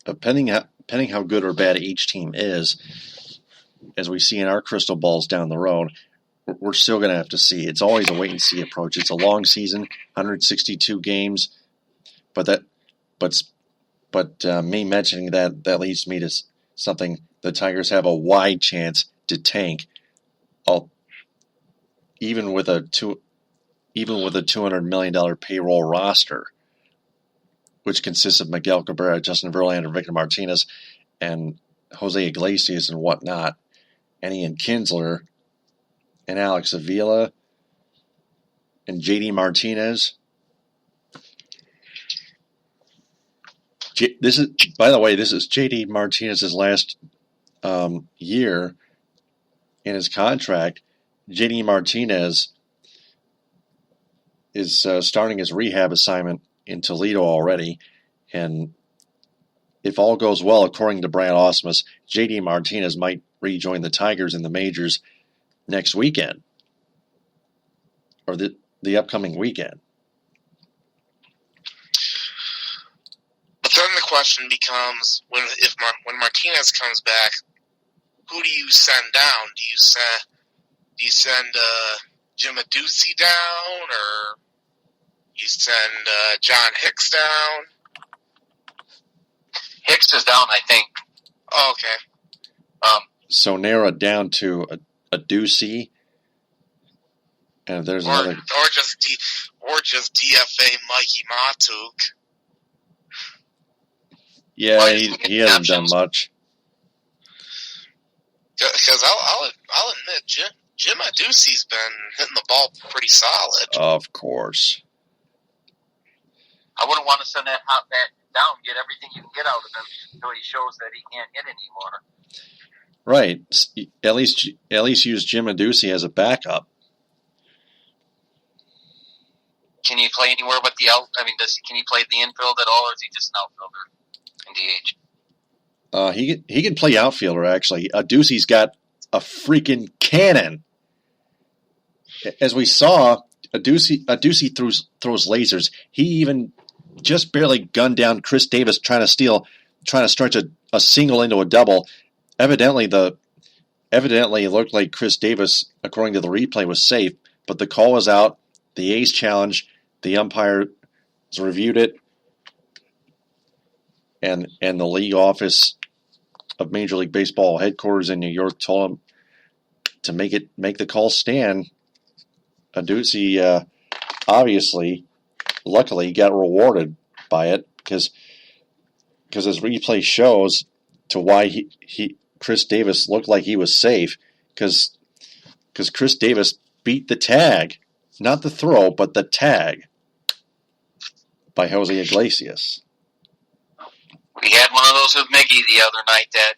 depending how good or bad each team is. As we see in our crystal balls down the road, we're still gonna have to see. It's always a wait and see approach. It's a long season, 162 games, but me mentioning that leads me to something. The Tigers have a wide chance to tank, even with a $200 million payroll roster, which consists of Miguel Cabrera, Justin Verlander, Victor Martinez, and Jose Iglesias and whatnot, and Ian Kinsler, and Alex Avila, and JD Martinez. By the way, this is JD Martinez's last year in his contract. JD Martinez is starting his rehab assignment in Toledo already, and if all goes well, according to Brad Ausmus, JD Martinez might rejoin the Tigers in the majors next weekend, or the upcoming weekend. But then the question becomes, when Martinez comes back, who do you send down? Do you send Jim Adduci down, or you send John Hicks down? Hicks is down, I think. Oh, okay. So narrow it down to Adduci, and there's another, or just DFA Mikey Matuk. Yeah, he hasn't done much. Because I'll admit, Jim Adduci's been hitting the ball pretty solid. Of course. I wouldn't want to send that hot bat down, get everything you can get out of him until he shows that he can't hit anymore. Right. At least use Jim Adduci as a backup. Can he play anywhere but the out? I mean, can he play the infield at all, or is he just an outfielder in DH? He can play outfielder, actually. Adduci's got a freaking cannon. As we saw, Adduci throws lasers. He even just barely gunned down Chris Davis trying to stretch a single into a double. Evidently, it looked like Chris Davis, according to the replay, was safe, but the call was out. The A's challenge. The umpire has reviewed it, and the league office of Major League Baseball headquarters in New York told him to make the call stand. Adduci obviously, luckily, got rewarded by it because his replay shows to why Chris Davis looked like he was safe, because Chris Davis beat the tag, not the throw, but the tag by Jose Iglesias. We had one of those with Miggy the other night that,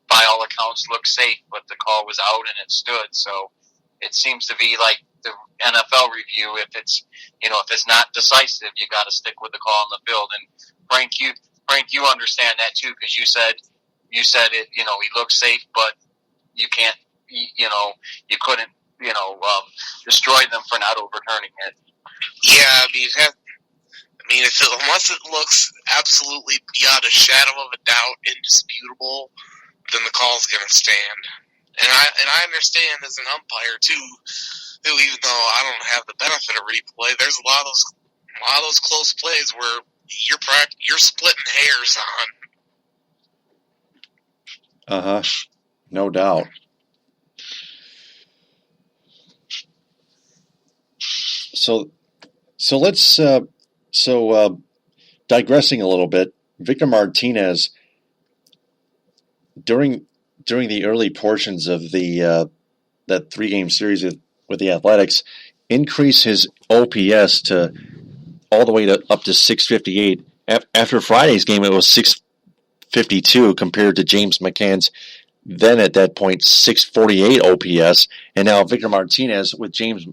by all accounts looked safe, but the call was out and it stood. So it seems to be like the NFL review. If it's not decisive, you got to stick with the call on the field. And Frank, you understand that too, because you said it. He looks safe, but you can't you couldn't, destroy them for not overturning it. Yeah, unless it looks absolutely beyond a shadow of a doubt indisputable, then the call's going to stand. And I understand as an umpire too, who even though I don't have the benefit of replay, there's a lot of those close plays where you're splitting hairs on. No doubt. So let's digressing a little bit. Victor Martinez during the early portions of the that 3-game series with the Athletics increased his OPS to all the way up to 658. After Friday's game, it was 652 compared to James McCann's then at that point 648 OPS, and now Victor Martinez with James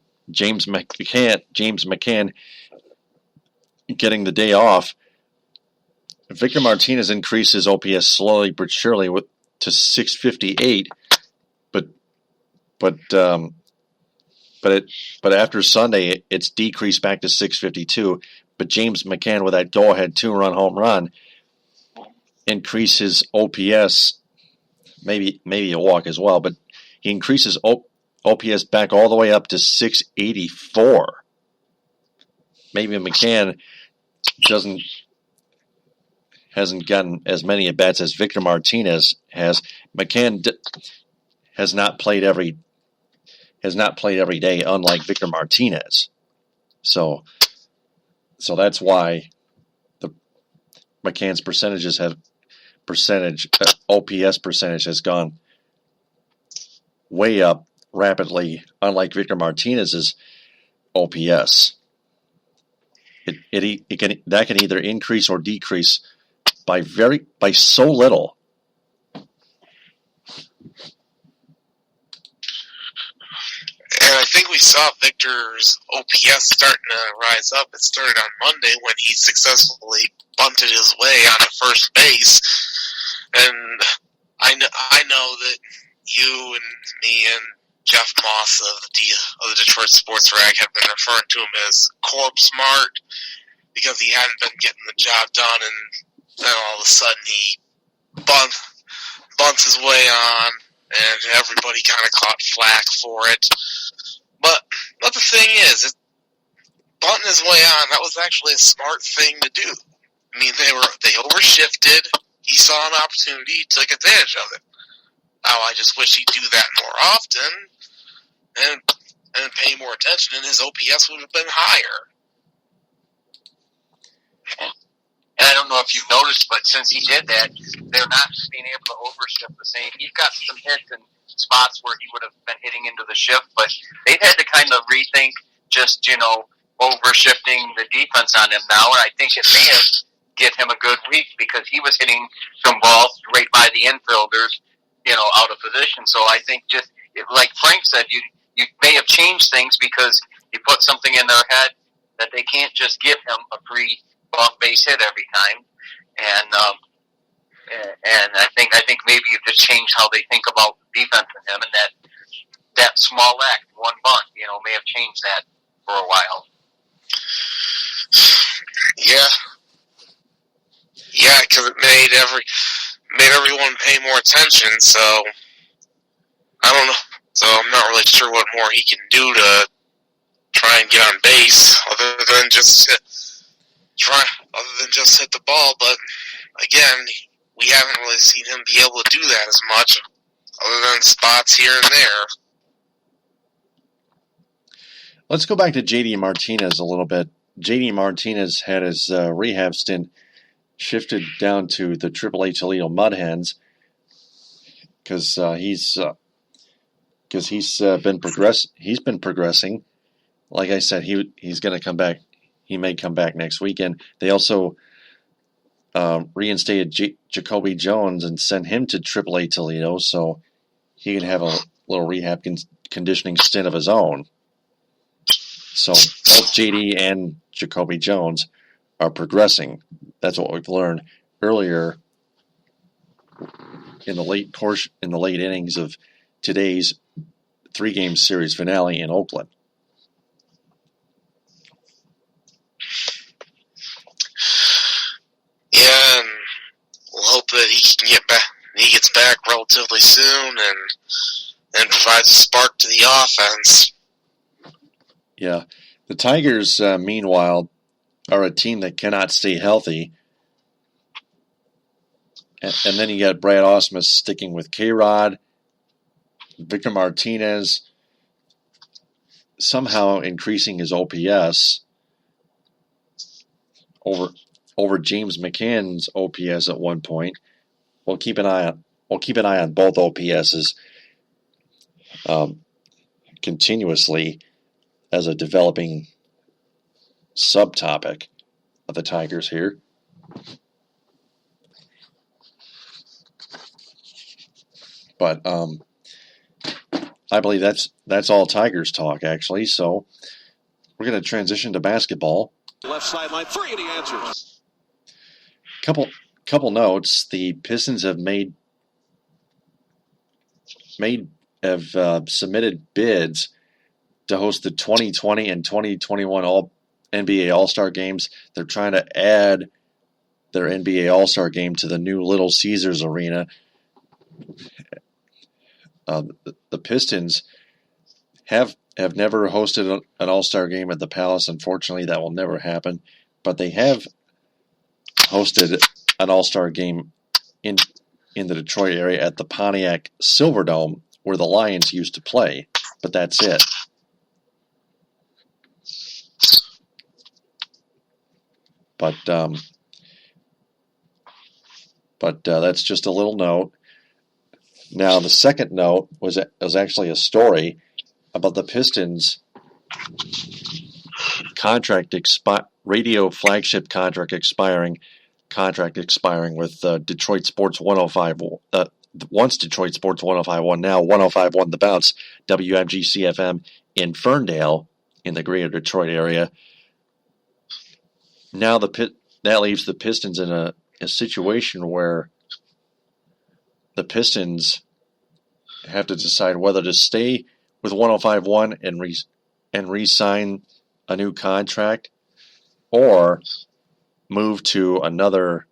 McCann getting the day off. Victor Martinez increased his OPS slowly but surely to 658, but after Sunday it's decreased back to 652. But James McCann with that go-ahead 2-run home run increased his OPS, maybe a walk as well, but he increases OPS back all the way up to 684. Maybe McCann hasn't gotten as many at bats as Victor Martinez has. McCann has not played every day, unlike Victor Martinez. So that's why the McCann's OPS percentage has gone way up rapidly, unlike Victor Martinez's OPS. That can either increase or decrease by so little. And I think we saw Victor's OPS starting to rise up. It started on Monday when he successfully bunted his way onto first base. And I know that you and me and Jeff Moss of the Detroit Sports Rag have been referring to him as corpse smart because he hadn't been getting the job done, and then all of a sudden he bunts his way on, and everybody kind of caught flack for it. But the thing is, bunting his way on, that was actually a smart thing to do. I mean, they overshifted. He saw an opportunity, he took advantage of it. Now, I just wish he'd do that more often and pay more attention, and his OPS would have been higher. And I don't know if you've noticed, but since he did that, they're not being able to overshift the same. He's got some hits in spots where he would have been hitting into the shift, but they've had to kind of rethink just, overshifting the defense on him now, and I think it may have get him a good week because he was hitting some balls right by the infielders, out of position. So I think just, like Frank said, you may have changed things because you put something in their head that they can't just give him a free base hit every time. And I think maybe you just changed how they think about defense in him, and that small act, one bunt, may have changed that for a while. Yeah, because it made everyone pay more attention. So I don't know. So I'm not really sure what more he can do to try and get on base, other than just hit the ball. But again, we haven't really seen him be able to do that as much, other than spots here and there. Let's go back to JD Martinez a little bit. JD Martinez had his rehab stint shifted down to the AAA Toledo Mud Hens because he's been progressing. Like I said, he's going to come back. He may come back next weekend. They also reinstated Jacoby Jones and sent him to AAA Toledo so he can have a little rehab conditioning stint of his own. So both JD and Jacoby Jones are progressing. That's what we've learned earlier in the late innings of today's 3-game series finale in Oakland. Yeah, and we'll hope that he can get back. He gets back relatively soon and provides a spark to the offense. Yeah, the Tigers, meanwhile, are a team that cannot stay healthy. And then you got Brad Ausmus sticking with K-Rod, Victor Martinez somehow increasing his OPS over James McCann's OPS at one point. We'll keep an eye on both OPSs continuously as a developing subtopic of the Tigers here. But I believe that's all Tigers talk, actually. So we're going to transition to basketball. Left sideline three, and he answers. Couple notes. The Pistons have submitted bids to host the 2020 and 2021 NBA All-Star games. They're trying to add their NBA All-Star game to the new Little Caesars Arena. The Pistons have never hosted an All-Star game at the Palace. Unfortunately, that will never happen. But they have hosted an All-Star game in the Detroit area at the Pontiac Silverdome, where the Lions used to play. But that's it. But that's just a little note. Now, the second note was actually a story about the Pistons' radio flagship contract expiring with Detroit Sports 105. Once Detroit Sports 105.1, now 105.1 The Bounce, WMGC-FM in Ferndale in the greater Detroit area. Now that leaves the Pistons in a situation where the Pistons have to decide whether to stay with 105.1 and re-sign a new contract, or move to another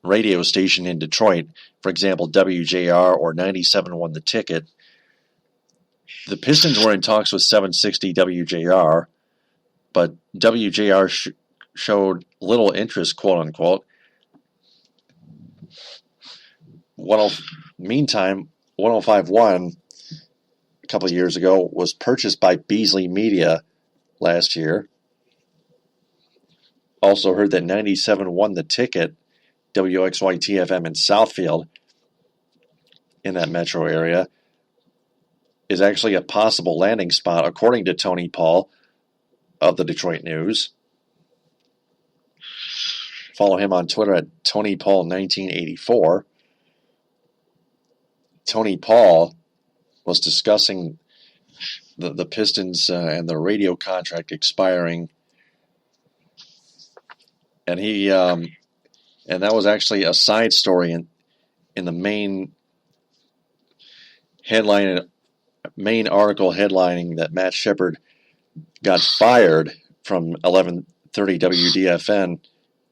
radio station in Detroit, for example, WJR or 97.1 The Ticket. The Pistons were in talks with 760 WJR, but WJR showed little interest, quote-unquote. Meantime, 105.1 a couple of years ago was purchased by Beasley Media last year. Also heard that 97.1 The Ticket, WXYT-FM in Southfield, in that metro area, is actually a possible landing spot, according to Tony Paul of the Detroit News. Follow him on Twitter at TonyPaul1984. Tony Paul was discussing the Pistons and their radio contract expiring, and and that was actually a side story in the main article headlining that Matt Shepard got fired from 1130 WDFN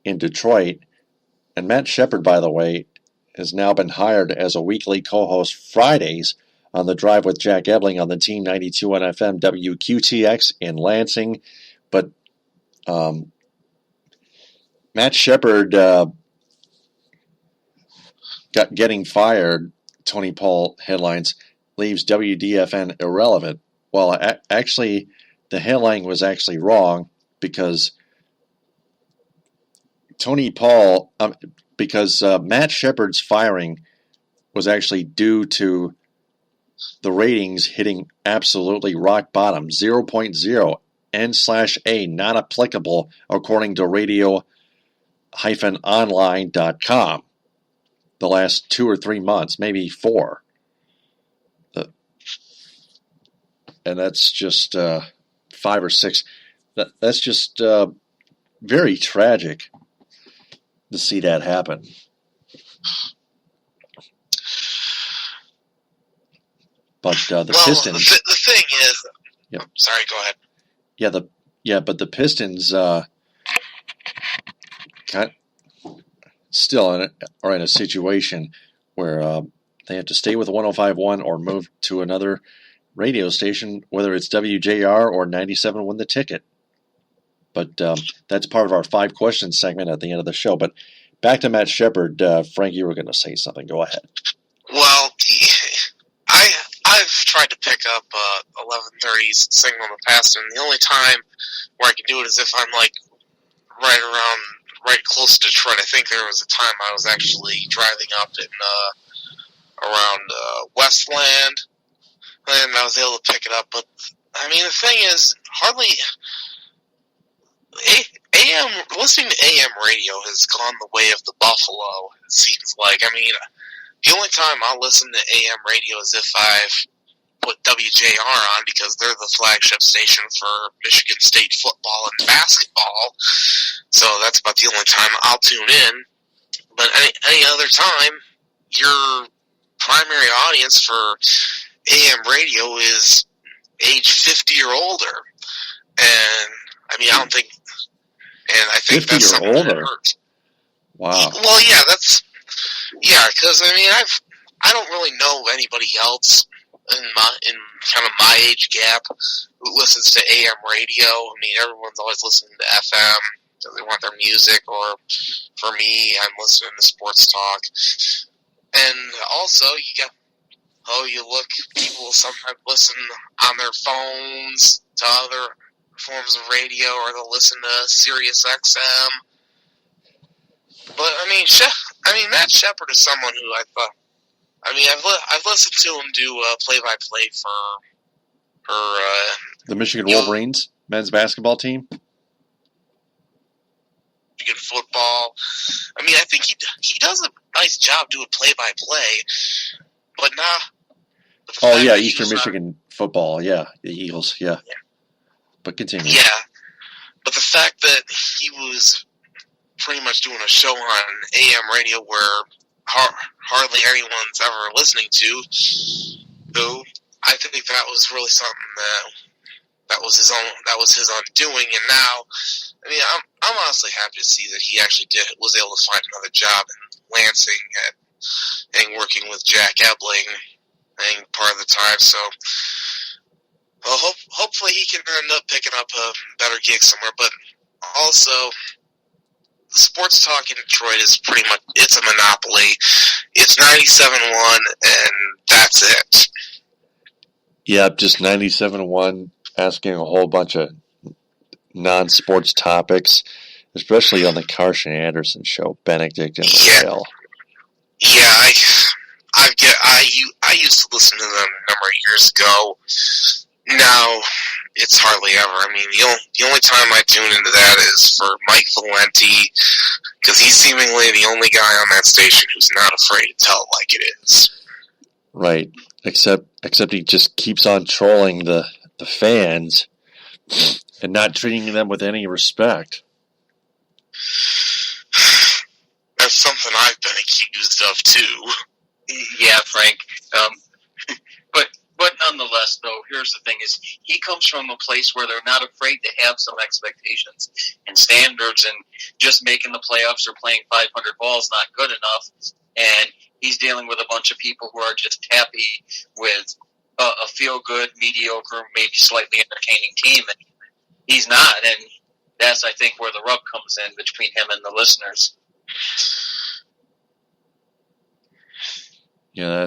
in Detroit. And Matt Shepard, by the way, has now been hired as a weekly co-host Fridays on The Drive with Jack Ebling on the Team 92 FM WQTX in Lansing. But Matt Shepard getting fired, Tony Paul headlines, leaves WDFN irrelevant. Well, actually, the headline was actually wrong, because Matt Shepard's firing was actually due to the ratings hitting absolutely rock bottom, 0.0, N/A, not applicable, according to radio-online.com. The last 2 or 3 months, maybe 4. And that's just 5 or 6. That's just very tragic to see that happen. But the Pistons. The thing is, Yep. Sorry, go ahead. But the Pistons still are in a situation where they have to stay with 105.1 or move to another radio station, whether it's WJR or 97 Win the Ticket. But that's part of our 5 questions segment at the end of the show. But back to Matt Shepard. Frank, you were going to say something. Go ahead. Well, I've tried to pick up 11:30's signal in the past, and the only time where I can do it is if I'm like right close to Detroit. I think there was a time I was actually driving up in around Westland, and I was able to pick it up. But I mean, the thing is, hardly listening to AM radio has gone the way of the buffalo. It seems like. I mean, the only time I'll listen to AM radio is if I've put WJR on, because they're the flagship station for Michigan State football and basketball. So that's about the only time I'll tune in. But any other time, your primary audience for AM radio is age 50 or older. And I mean, I think 50 that's or something older. that hurts. Wow. Well, because I mean, I don't really know anybody else in kind of my age gap who listens to AM radio. I mean, everyone's always listening to FM because they want their music, or for me, I'm listening to sports talk. And also, people sometimes listen on their phones to other forms of radio, or they'll listen to Sirius XM. But I mean, Matt Shepard is someone who I've listened to him do play-by-play for The Michigan Wolverines men's basketball team. Michigan football. I mean, I think he does a nice job doing play-by-play, but Eastern Michigan football. Yeah, the Eagles. Yeah. But continue. Yeah, but the fact that he was pretty much doing a show on AM radio where hardly anyone's ever listening to, though, I think that was really something that was his undoing. And now, I mean, I'm honestly happy to see that he actually was able to find another job in Lansing and working with Jack Ebling part of the time. So, well, hopefully he can end up picking up a better gig somewhere. But also, sports talk in Detroit is pretty much, it's a monopoly. It's 97.1, and that's it. Yep, just 97.1, asking a whole bunch of non-sports topics, especially on the Carson Anderson show, Benedict and Raquel. Yeah, I used to listen to them a number of years ago. Now, it's hardly ever. I mean, the only time I tune into that is for Mike Valenti, because he's seemingly the only guy on that station who's not afraid to tell it like it is. Right, except he just keeps on trolling the fans and not treating them with any respect. That's something I've been accused of, too. Yeah, Frank. But nonetheless, though, here's the thing: is he comes from a place where they're not afraid to have some expectations and standards, and just making the playoffs or playing 500 ball is not good enough. And he's dealing with a bunch of people who are just happy with a feel-good, mediocre, maybe slightly entertaining team, and he's not. And that's, I think, where the rub comes in between him and the listeners. Yeah,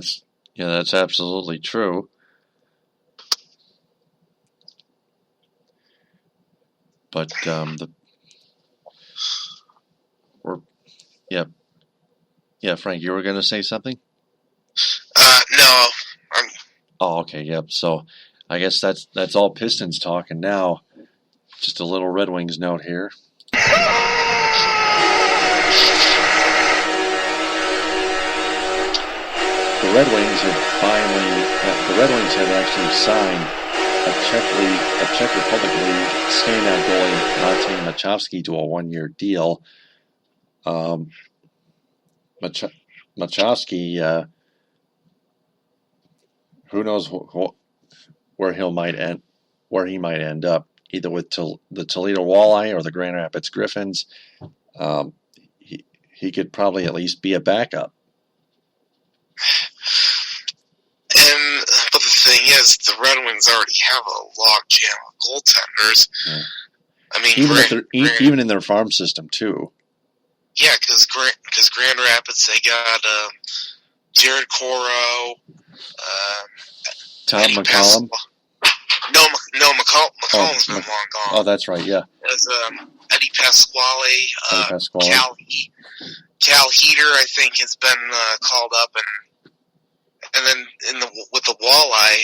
that's absolutely true. But Frank, you were going to say something? No. Oh, okay, yep. So I guess that's all Pistons talk, and now just a little Red Wings note here. The Red Wings have actually signed a Czech Republic League standout goalie Matej Machovsky to a 1-year deal. Machovsky who knows where he might end up, either with the Toledo Walleye or the Grand Rapids Griffins. He could probably at least be a backup. But the thing is, the Red Wings already have a log jam of goaltenders. Yeah. I mean, even in their farm system too. Yeah, because Grand Rapids, they got Jared Coro, Tom McCollum. No, McCollum's been long gone. Oh, that's right. Yeah. There's Eddie Pasquale, Cal Heater, I think, has been called up, and then with the Walleye,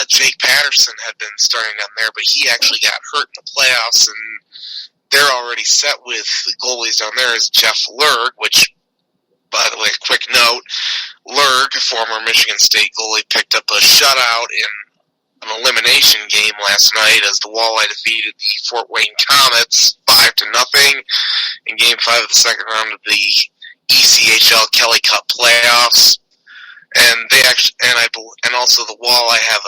Jake Patterson had been starting down there, but he actually got hurt in the playoffs, and they're already set with goalies down there as Jeff Lerg, which, by the way, quick note, Lerg, former Michigan State goalie, picked up a shutout in an elimination game last night as the Walleye defeated the Fort Wayne Comets 5-0 in Game 5 of the second round of the ECHL Kelly Cup playoffs. And and also the Walleye have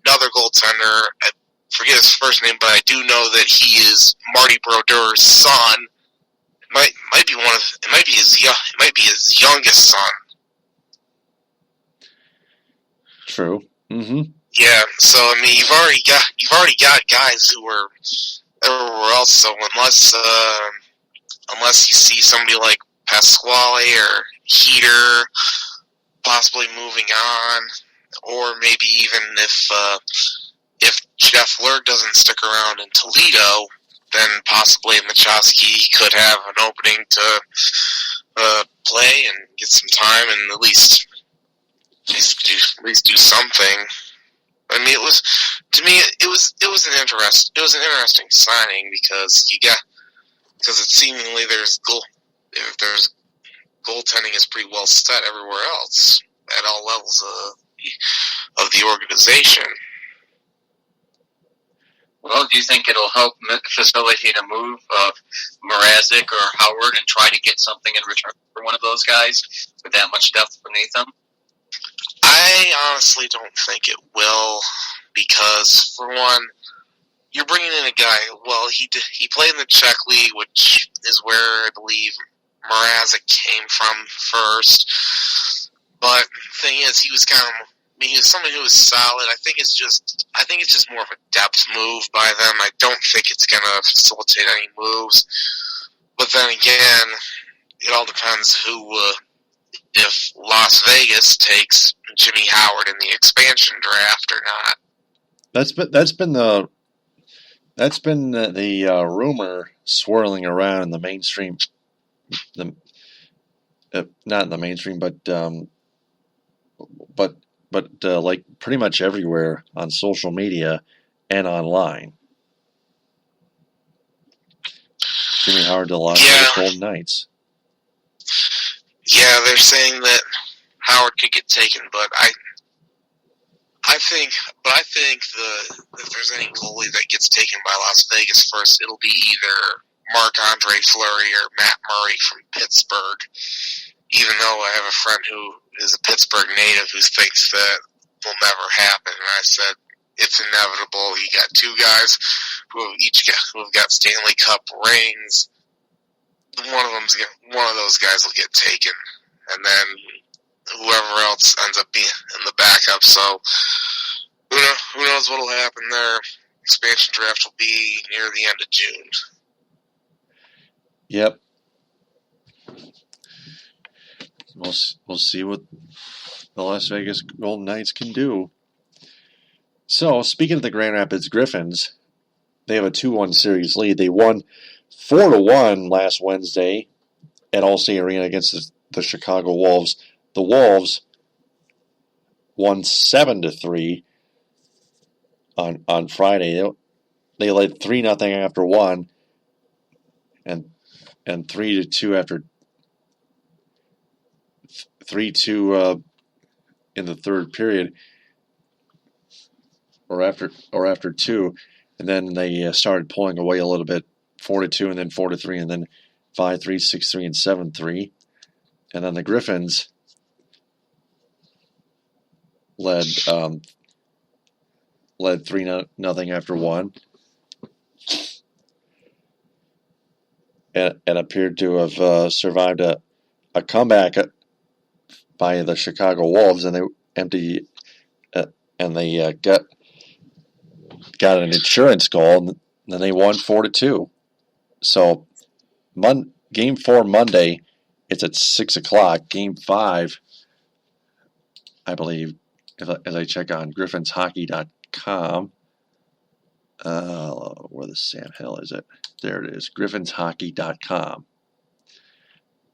another goaltender. I forget his first name, but I do know that he is Marty Brodeur's son. It might be his youngest son. True. Mm-hmm. Yeah, so I mean, you've already got guys who are everywhere else. So unless you see somebody like Pasquale or Heater possibly moving on, or maybe even if Jeff Lerg doesn't stick around in Toledo, then possibly Machovsky could have an opening to play and get some time and at least do something. I mean, it was an interesting signing because it seemingly there's goaltending is pretty well set everywhere else at all levels of the organization. Well, do you think it'll help facilitate a move of Mrazek or Howard and try to get something in return for one of those guys with that much depth beneath them? I honestly don't think it will, because for one, you're bringing in a guy. Well, he played in the Czech league, which is where I believe Mrazek came from first. But the thing is, he was somebody who was solid. I think it's just more of a depth move by them. I don't think it's going to facilitate any moves. But then again, it all depends if Las Vegas takes Jimmy Howard in the expansion draft or not. That's been the rumor swirling around in the mainstream. Not in the mainstream, but like pretty much everywhere on social media and online. Jimmy Howard to Las Vegas Golden Knights. Yeah, they're saying that Howard could get taken, but I think if there's any goalie that gets taken by Las Vegas first, it'll be either Marc-Andre Fleury or Matt Murray from Pittsburgh. Even though I have a friend who is a Pittsburgh native who thinks that will never happen, and I said it's inevitable. You got two guys who have got Stanley Cup rings. One of those guys will get taken, and then whoever else ends up being in the backup. So who knows what'll happen there? Expansion draft will be near the end of June. Yep. We'll see what the Las Vegas Golden Knights can do. So, speaking of the Grand Rapids Griffins, they have a 2-1 series lead. They won 4-1 last Wednesday at Allstate Arena against the Chicago Wolves. The Wolves won 7-3 on Friday. They led 3-0 after one, and 3-2 after 3-2 in the third period, or after two, and then they started pulling away a little bit, 4-2, and then 4-3, and then 5-3, 6-3, and 7-3, and then the Griffins led led 3-0 after one. And appeared to have survived a comeback by the Chicago Wolves, and they got an insurance goal, and then they won 4-2. So, Game 4 Monday, it's at 6 o'clock. Game 5, I believe, as I check on GriffinsHockey.com. Where the Sam hell is it? There it is, GriffinsHockey.com.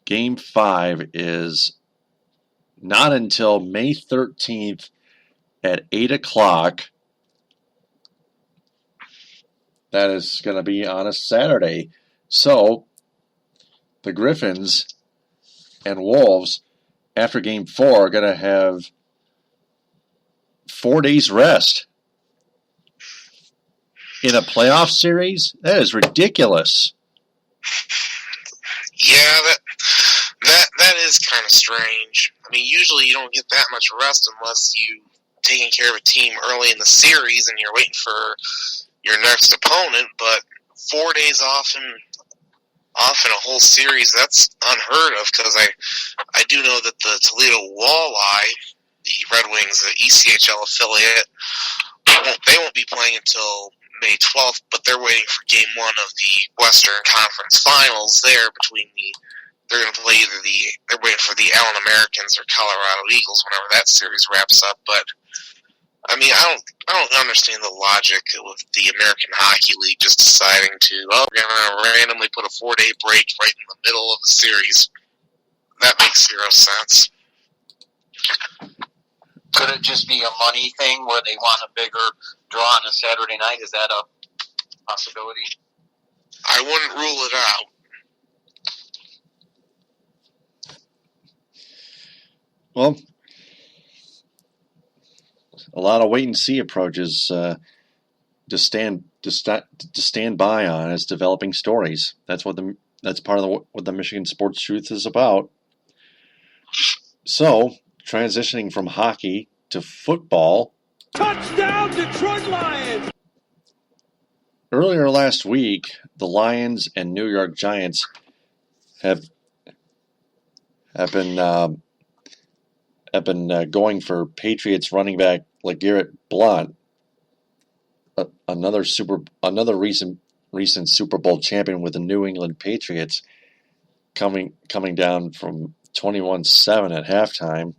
Game 5 is not until May 13th at 8 o'clock. That is going to be on a Saturday. So, the Griffins and Wolves, after Game 4, are going to have 4 days rest. In a playoff series? That is ridiculous. Yeah, that is kind of strange. I mean, usually you don't get that much rest unless you taking care of a team early in the series and you're waiting for your next opponent. But 4 days off in a whole series, that's unheard of. Because I do know that the Toledo Walleye, the Red Wings, the ECHL affiliate, they won't be playing until May 12th, but they're waiting for Game 1 of the Western Conference Finals. They're going to play they're waiting for the Allen Americans or Colorado Eagles whenever that series wraps up. But I mean, I don't understand the logic with the American Hockey League just deciding we're going to randomly put a 4-day break right in the middle of the series. That makes zero sense. Could it just be a money thing where they want a bigger draw on a Saturday night? Is that a possibility? I wouldn't rule it out. Well, a lot of wait-and-see approaches to stand by on as developing stories. That's part of what the Michigan Sports Truth is about. So, transitioning from hockey to football. Touchdown, Detroit Lions! Earlier last week, the Lions and New York Giants have been going for Patriots running back LeGarrette Blount, another recent Super Bowl champion with the New England Patriots, coming down from 21-7 at halftime.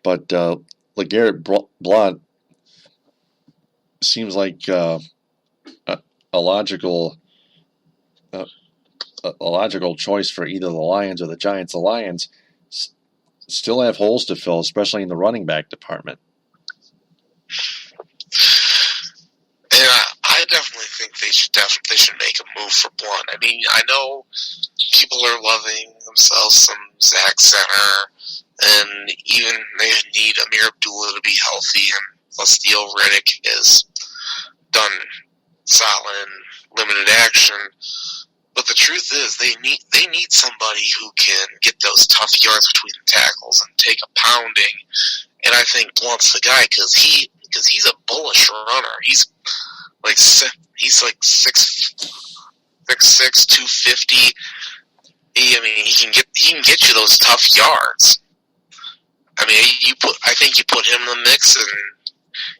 But LeGarrette Blount seems like a logical choice for either the Lions or the Giants. The Lions still have holes to fill, especially in the running back department. Yeah, I definitely think they should make a move for Blount. I mean, I know people are loving themselves some Zach Center, and even they need Amir Abdullah to be healthy, and plus Theo Riddick has done solid in limited action. But the truth is, they need somebody who can get those tough yards between the tackles and take a pounding. And I think Blount's the guy because he's a bullish runner. He's like 6'6", 250. He can get you those tough yards. I mean, I think you put him in the mix and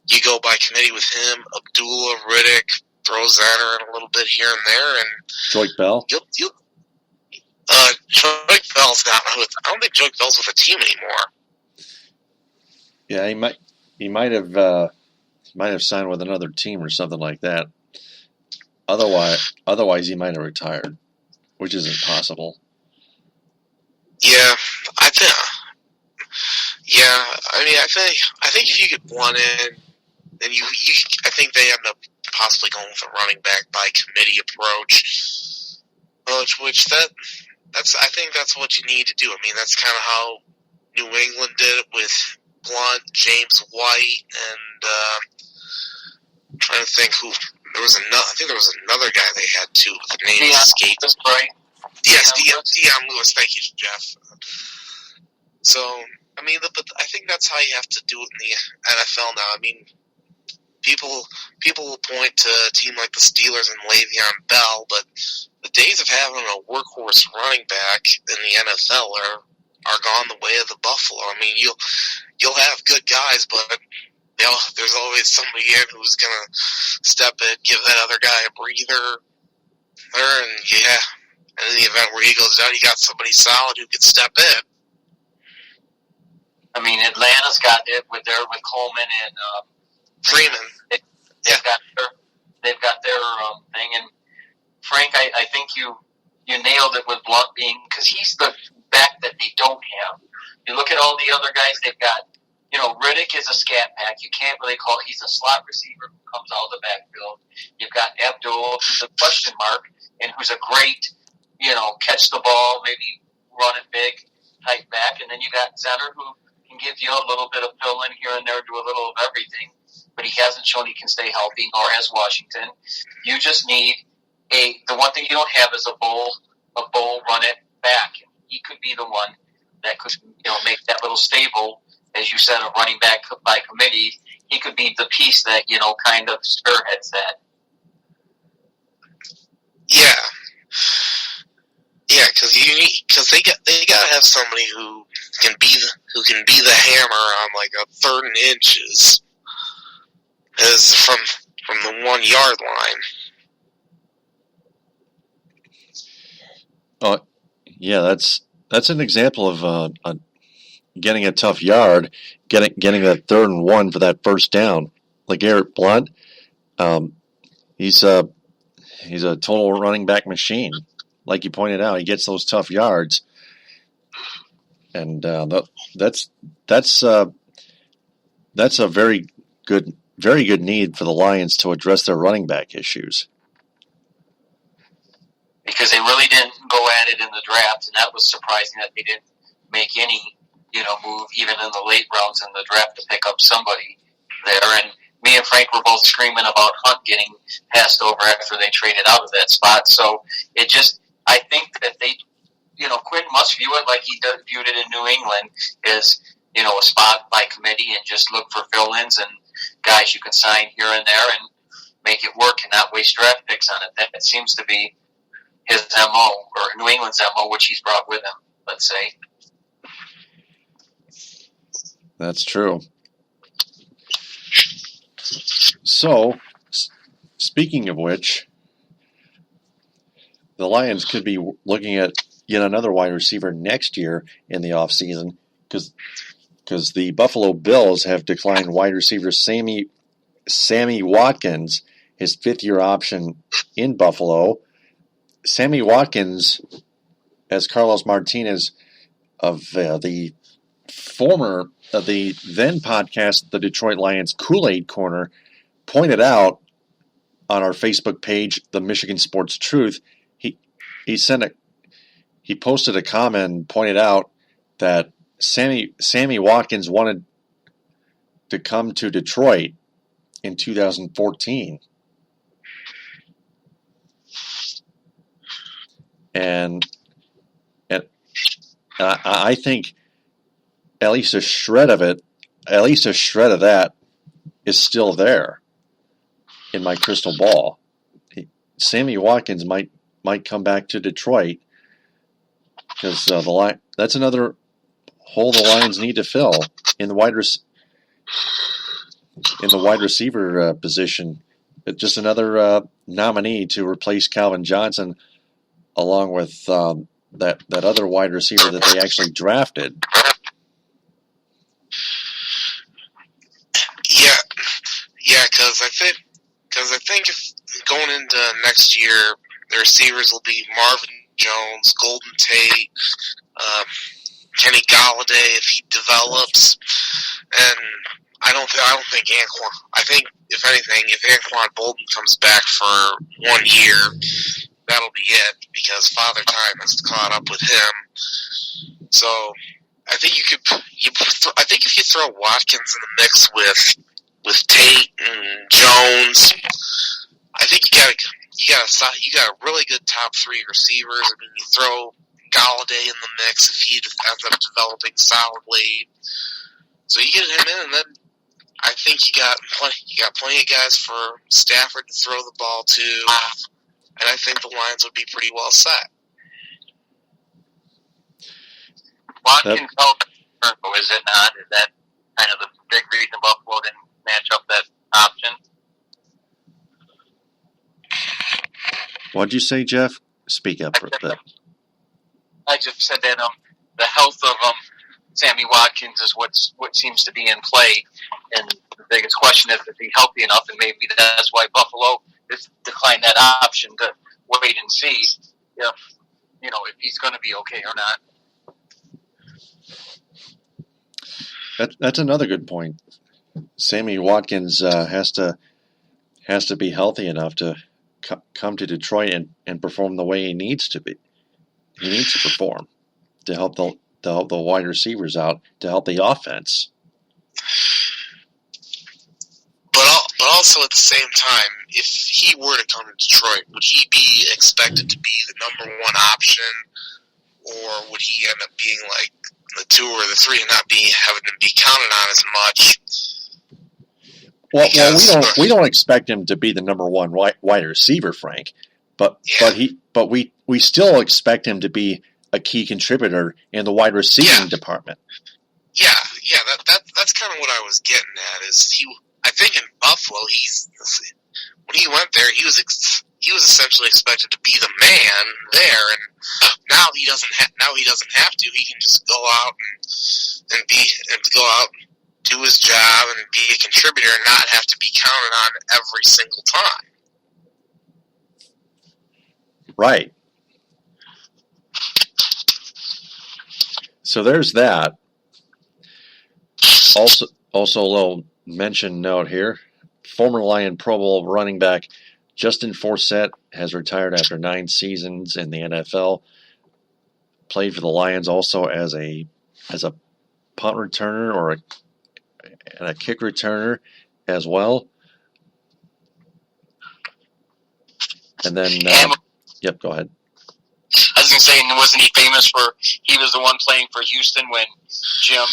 you go by committee with him, Abdullah, Riddick, throw Zanner in a little bit here and there, and Joik Bell. Joik Bell's not. I don't think Joik Bell's with the team anymore. Yeah, he might have signed with another team or something like that. Otherwise he might have retired, which isn't possible. Yeah, I think. Yeah, I think if you get one in, then I think they end up possibly going with a running back by committee approach. I think that's what you need to do. I mean, that's kind of how New England did it with Blount, James White, and I'm trying to think who. I think there was another guy they had too. The name escaped. Right? Yes, Deion Lewis. Thank you, Jeff. So I mean, but I think that's how you have to do it in the NFL now. I mean, people will point to a team like the Steelers and Le'Veon Bell, but the days of having a workhorse running back in the NFL are gone the way of the Buffalo. I mean, you'll have good guys, but there's always somebody in who's gonna step in, give that other guy a breather. And in the event where he goes down, you got somebody solid who can step in. I mean, Atlanta's got it with Coleman and Freeman. They've got their thing. And Frank, I think you nailed it with Blount being, because he's the back that they don't have. You look at all the other guys they've got. Riddick is a scat pack. You can't really call it. He's a slot receiver who comes out of the backfield. You've got Abdul, who's a question mark, and who's a great, catch the ball, maybe run it big type back. And then you got Zenner, who can give you a little bit of fill in here and there, do a little of everything. But he hasn't shown he can stay healthy, nor has Washington. You just need the one thing you don't have is a bull run it back. He could be the one that could, make that little stable, as you said, a running back by committee. He could be the piece that, kind of spearheads that. Yeah. Yeah, because they gotta have somebody who can be the hammer on like a 3rd and inches, is from the 1 yard line. Yeah, that's an example of getting a tough yard, getting that 3rd and 1 for that first down. LeGarrette Blount, he's a total running back machine. Like you pointed out, he gets those tough yards, and that's a very good need for the Lions to address their running back issues. Because they really didn't go at it in the draft, and that was surprising that they didn't make any, move even in the late rounds in the draft to pick up somebody there. And me and Frank were both screaming about Hunt getting passed over after they traded out of that spot. So I think that they, Quinn must view it like he viewed it in New England, as, a spot by committee, and just look for fill-ins and guys you can sign here and there and make it work and not waste draft picks on it. That seems to be his MO, or New England's MO, which he's brought with him, let's say. That's true. So, speaking of which, the Lions could be looking at yet another wide receiver next year in the offseason, because the Buffalo Bills have declined wide receiver Sammy Watkins, his 5th-year option in Buffalo. Sammy Watkins, as Carlos Martinez of the then podcast, the Detroit Lions Kool-Aid Corner, pointed out on our Facebook page, the Michigan Sports Truth. He posted a comment and pointed out that Sammy Watkins wanted to come to Detroit in 2014. And I think at least a shred of that is still there in my crystal ball. Sammy Watkins might come back to Detroit, because that's another hole the Lions need to fill in the wide receiver position. Just another nominee to replace Calvin Johnson, along with that other wide receiver that they actually drafted. Yeah, because I think if going into next year, the receivers will be Marvin Jones, Golden Tate, Kenny Galladay if he develops, and I don't think Anquan. I think if anything, if Anquan Bolden comes back for 1 year, that'll be it, because Father Time has caught up with him. So I think I think if you throw Watkins in the mix with Tate and Jones, I think you got a really good top 3 receivers. I mean, you throw Galladay in the mix if he ends up developing solidly. So you get him in, and then I think you got plenty of guys for Stafford to throw the ball to, and I think the Lions would be pretty well set. Watkins helped, is it not? Is that kind of the big reason Buffalo didn't match up that option? What'd you say, Jeff? Speak up for a bit. I just said that the health of Sammy Watkins is what seems to be in play, and the biggest question is he healthy enough, and maybe that's why Buffalo has declined that option to wait and see if he's going to be okay or not. That's another good point. Sammy Watkins has to be healthy enough to come to Detroit and perform the way he needs to be. He needs to perform to help the wide receivers out, to help the offense. But also at the same time, if he were to come to Detroit, would he be expected to be the number one option, or would he end up being like the 2 or the 3 and not having to be counted on as much? Well, we don't expect him to be the number one wide receiver, Frank, but we still expect him to be a key contributor in the wide receiving department. Yeah, that's kind of what I was getting at. I think in Buffalo, when he went there, he was essentially expected to be the man there, and now he doesn't have to. He can just go out and do his job and be a contributor and not have to be counted on every single time. Right. So there's that. Also a little mention note here. Former Lion Pro Bowl running back Justin Forsett has retired after 9 seasons in the NFL. Played for the Lions also as a punt returner and a kick returner as well. And then, yep, go ahead. I was going to say, wasn't he famous for? He was the one playing for Houston when Jim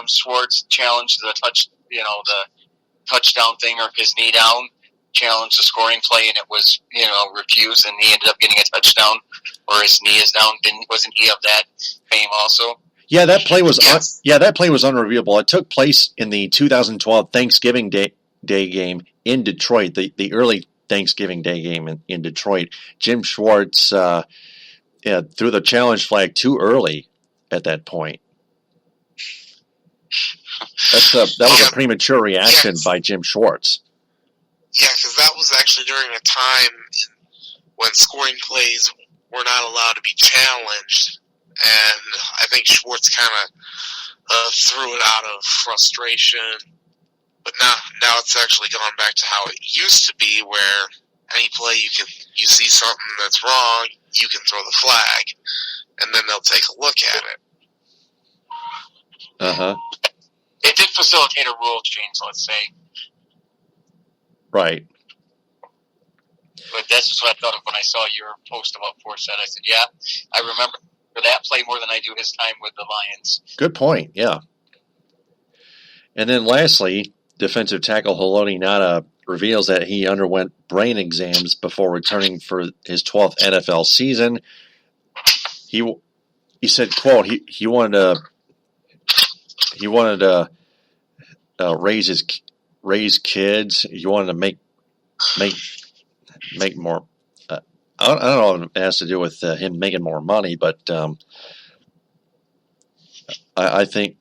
Schwartz challenged the touchdown thing, or his knee down, challenged the scoring play, and it was refused, and he ended up getting a touchdown, or his knee is down. Wasn't he of that fame also? Yeah, that play was unreviewable. It took place in the 2012 Thanksgiving Day game in Detroit, the early Thanksgiving Day game in Detroit. Jim Schwartz threw the challenge flag too early at that point. That was a premature reaction by Jim Schwartz. Yeah, because that was actually during a time when scoring plays were not allowed to be challenged, and I think Schwartz kind of threw it out of frustration. But now it's actually gone back to how it used to be, where any play you see something that's wrong, you can throw the flag, and then they'll take a look at it. Uh-huh. It did facilitate a rule change, let's say. Right. But that's just what I thought of when I saw your post about Forsett. I said, yeah, I remember that play more than I do his time with the Lions. Good point, yeah. And then lastly, defensive tackle Haloti Ngata reveals that he underwent brain exams before returning for his 12th NFL season. He said, quote, he wanted to raise kids. He wanted to make more. I don't know if it has to do with him making more money, but I think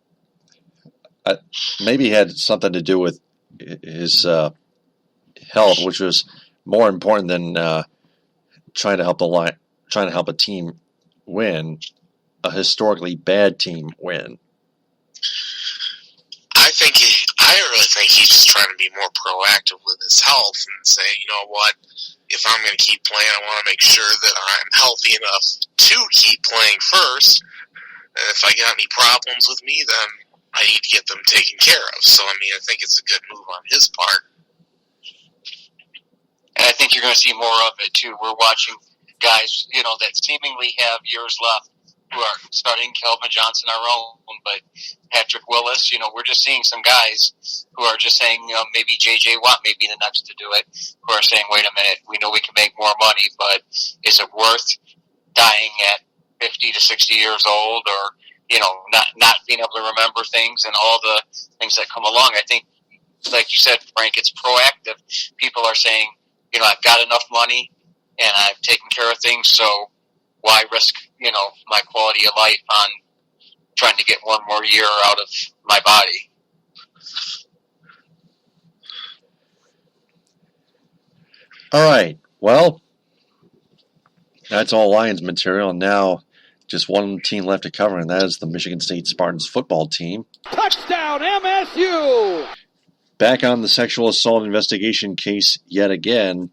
maybe it had something to do with his health, which was more important than trying to help a team win, a historically bad team win. I really think he's just trying to be more proactive with his health and say, you know what, if I'm going to keep playing, I want to make sure that I'm healthy enough to keep playing first. And if I got any problems with me, then I need to get them taken care of. So, I think it's a good move on his part. And I think you're going to see more of it, too. We're watching guys, that seemingly have years left who are starting. Kelvin Johnson, our own, but Patrick Willis, we're just seeing some guys who are just saying, maybe J.J. Watt may be the next to do it, who are saying, wait a minute, we know we can make more money, but is it worth dying at 50 to 60 years old, or, not being able to remember things and all the things that come along? I think, like you said, Frank, it's proactive. People are saying, I've got enough money and I've taken care of things, so why risk, my quality of life on trying to get one more year out of my body? All right. Well, that's all Lions material. Now, just one team left to cover, and that is the Michigan State Spartans football team. Touchdown, MSU! Back on the sexual assault investigation case yet again.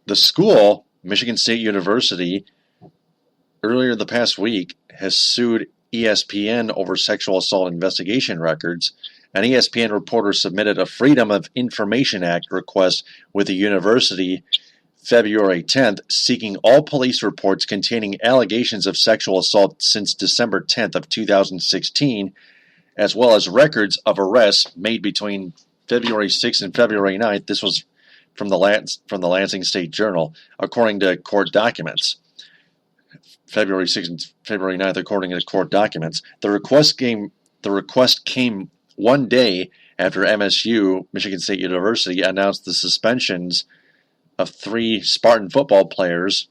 The school, Michigan State University, earlier the past week, has sued ESPN over sexual assault investigation records. An ESPN reporter submitted a Freedom of Information Act request with the university February 10th, seeking all police reports containing allegations of sexual assault since December 10th of 2016, as well as records of arrests made between February 6th and February 9th. This was from the Lansing State Journal, according to court documents. February 6th and February 9th, according to court documents. The request came one day after MSU, Michigan State University, announced the suspensions of 3 Spartan football players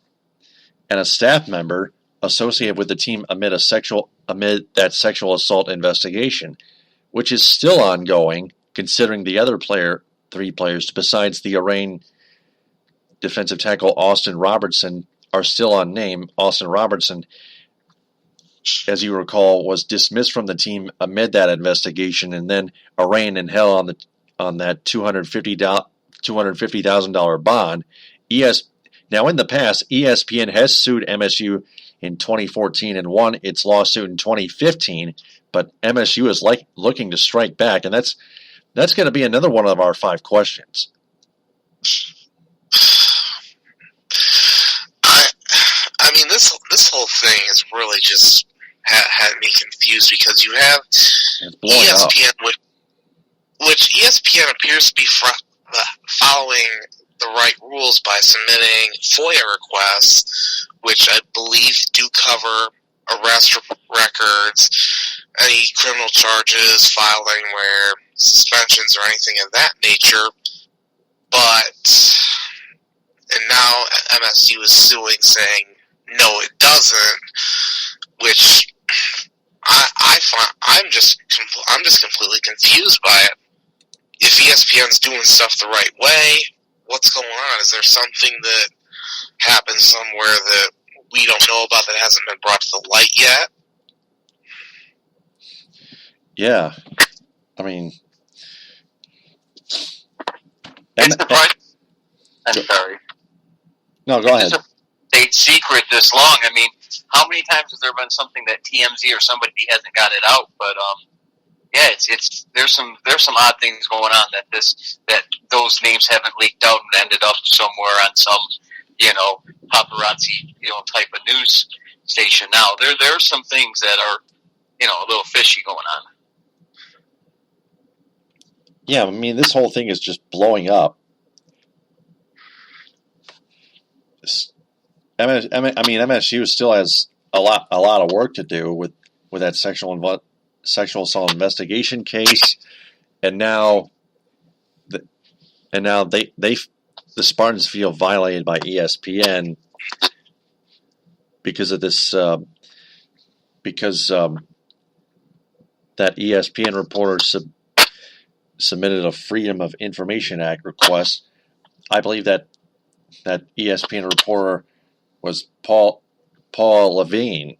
and a staff member associated with the team amid that sexual assault investigation, which is still ongoing, considering the other 3 players, besides the arraigned defensive tackle Austin Robertson, are still unnamed. Austin Robertson, as you recall, was dismissed from the team amid that investigation and then arraigned and held on that $250,000 bond. Now, in the past, ESPN has sued MSU in 2014 and won its lawsuit in 2015, but MSU is looking to strike back, and that's going to be another one of our 5 questions. I mean, this whole thing has really just had me confused, because you have ESPN, which ESPN appears to be following the right rules by submitting FOIA requests, which I believe do cover arrest records, any criminal charges, filed anywhere, suspensions, or anything of that nature. And now MSU is suing, saying no, it doesn't, which I find I'm just completely confused by it. If ESPN's doing stuff the right way, what's going on? Is there something that happened somewhere that we don't know about that hasn't been brought to the light yet? Yeah, I mean, I'm sorry. No, go ahead. It's a state secret this long. I mean, how many times has there been something that TMZ or somebody hasn't got it out? But yeah, there's some odd things going on that those names haven't leaked out and ended up somewhere on some paparazzi type of news station. Now there are some things that are a little fishy going on. Yeah, I mean, this whole thing is just blowing up. MSU still has a lot of work to do with that sexual assault investigation case, and now the Spartans feel violated by ESPN because of this. That ESPN reporter submitted a Freedom of Information Act request. I believe that ESPN reporter was Paul Levine